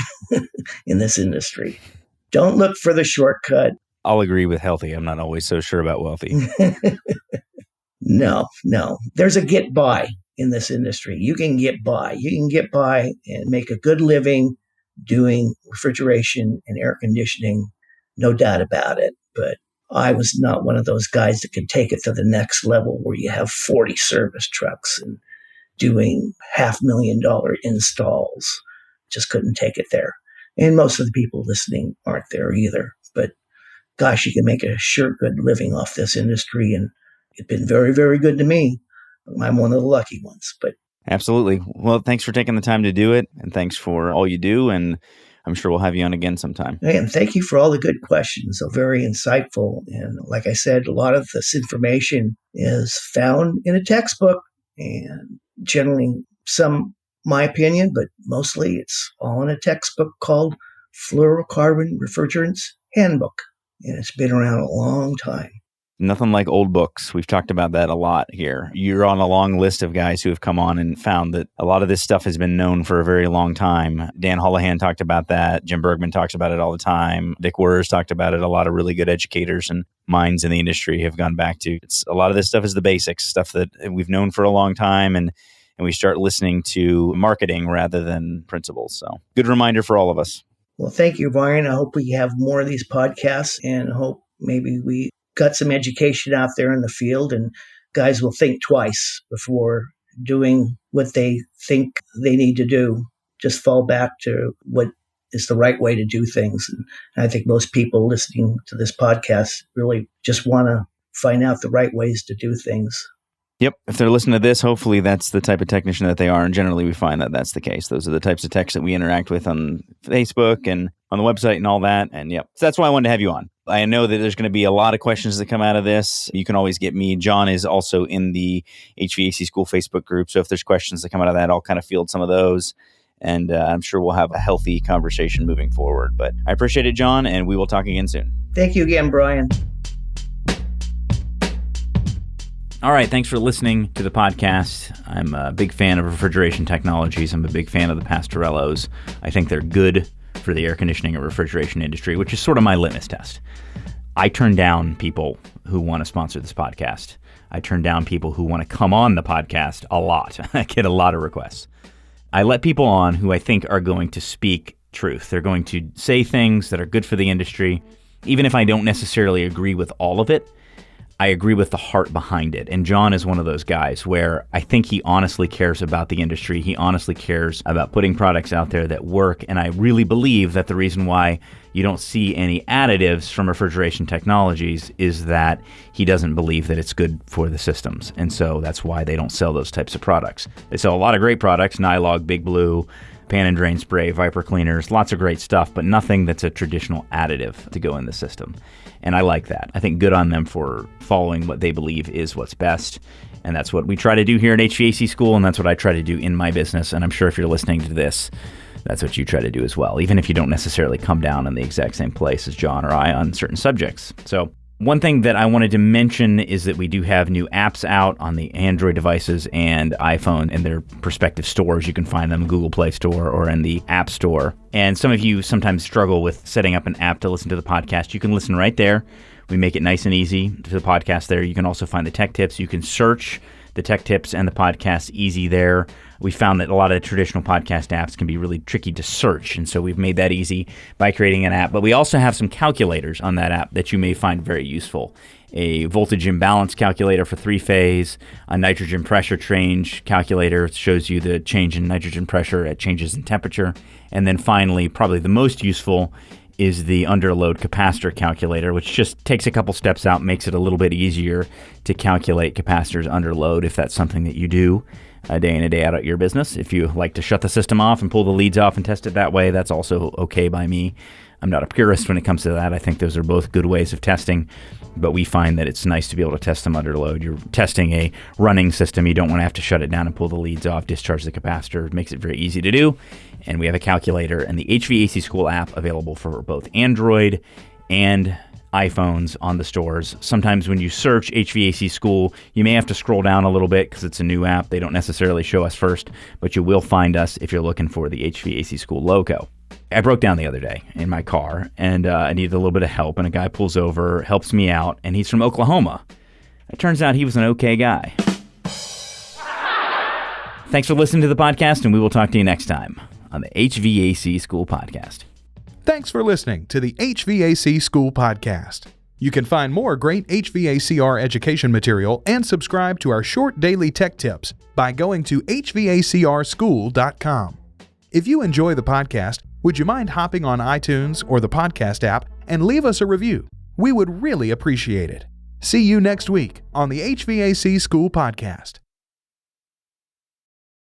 in this industry. Don't look for the shortcut. I'll agree with healthy. I'm not always so sure about wealthy. No. There's a get by in this industry. You can get by. You can get by and make a good living doing refrigeration and air conditioning. No doubt about it. But I was not one of those guys that could take it to the next level where you have 40 service trucks and doing $500,000 installs. Just couldn't take it there. And most of the people listening aren't there either. But gosh, you can make a sure good living off this industry, and it's been very, very good to me. I'm one of the lucky ones. But absolutely. Well, thanks for taking the time to do it, and thanks for all you do, and I'm sure we'll have you on again sometime. And thank you for all the good questions. They're very insightful. And like I said, a lot of this information is found in a textbook, and generally my opinion, but mostly it's all in a textbook called Fluorocarbon Refrigerants Handbook. And it's been around a long time. Nothing like old books. We've talked about that a lot here. You're on a long list of guys who have come on and found that a lot of this stuff has been known for a very long time. Dan Holohan talked about that. Jim Bergman talks about it all the time. Dick Wurz talked about it. A lot of really good educators and minds in the industry have gone back to. A lot of this stuff is the basics, stuff that we've known for a long time, and we start listening to marketing rather than principles. So good reminder for all of us. Well, thank you, Brian. I hope we have more of these podcasts, and hope maybe we got some education out there in the field, and guys will think twice before doing what they think they need to do. Just fall back to what is the right way to do things. And I think most people listening to this podcast really just want to find out the right ways to do things. Yep. If they're listening to this, hopefully that's the type of technician that they are. And generally we find that that's the case. Those are the types of techs that we interact with on Facebook and on the website and all that. And yep. So that's why I wanted to have you on. I know that there's going to be a lot of questions that come out of this. You can always get me. John is also in the HVAC School Facebook group. So if there's questions that come out of that, I'll kind of field some of those. And I'm sure we'll have a healthy conversation moving forward. But I appreciate it, John, and we will talk again soon. Thank you again, Brian. All right, thanks for listening to the podcast. I'm a big fan of refrigeration technologies. I'm a big fan of the Pastorellos. I think they're good for the air conditioning and refrigeration industry, which is sort of my litmus test. I turn down people who want to sponsor this podcast. I turn down people who want to come on the podcast a lot. I get a lot of requests. I let people on who I think are going to speak truth. They're going to say things that are good for the industry. Even if I don't necessarily agree with all of it, I agree with the heart behind it. And John is one of those guys where I think he honestly cares about the industry. He honestly cares about putting products out there that work. And I really believe that the reason why you don't see any additives from refrigeration technologies is that he doesn't believe that it's good for the systems. And so that's why they don't sell those types of products. They sell a lot of great products, Nylog, Big Blue, pan and drain spray, Viper cleaners, lots of great stuff, but nothing that's a traditional additive to go in the system. And I like that. I think good on them for following what they believe is what's best. And that's what we try to do here at HVAC School, and that's what I try to do in my business. And I'm sure if you're listening to this, that's what you try to do as well, even if you don't necessarily come down in the exact same place as John or I on certain subjects. So one thing that I wanted to mention is that we do have new apps out on the Android devices and iPhone in their respective stores. You can find them in Google Play Store or in the App Store. And some of you sometimes struggle with setting up an app to listen to the podcast. You can listen right there We make it nice and easy to the podcast there. You can also find the tech tips. You can search the tech tips and the podcast easy there. We found that a lot of traditional podcast apps can be really tricky to search, and so we've made that easy by creating an app. But we also have some calculators on that app that you may find very useful. A voltage imbalance calculator for 3-phase, a nitrogen pressure change calculator. It shows you the change in nitrogen pressure at changes in temperature. And then finally, probably the most useful is the underload capacitor calculator, which just takes a couple steps out, makes it a little bit easier to calculate capacitors under load if that's something that you do day in and day out at your business. If you like to shut the system off and pull the leads off and test it that way, that's also okay by me. I'm not a purist when it comes to that. I think those are both good ways of testing, but we find that it's nice to be able to test them under load. You're testing a running system. You don't want to have to shut it down and pull the leads off, discharge the capacitor. It makes it very easy to do. And we have a calculator and the HVAC School app available for both Android and iPhones on the stores. Sometimes when you search HVAC School, you may have to scroll down a little bit because it's a new app. They don't necessarily show us first, but you will find us if you're looking for the HVAC School logo. I broke down the other day in my car, and I needed a little bit of help, and a guy pulls over, helps me out, and he's from Oklahoma. It turns out he was an okay guy. Thanks for listening to the podcast, and we will talk to you next time on the HVAC School Podcast. Thanks for listening to the HVAC School Podcast. You can find more great HVACR education material and subscribe to our short daily tech tips by going to hvacrschool.com. If you enjoy the podcast, would you mind hopping on iTunes or the podcast app and leave us a review? We would really appreciate it. See you next week on the HVAC School Podcast.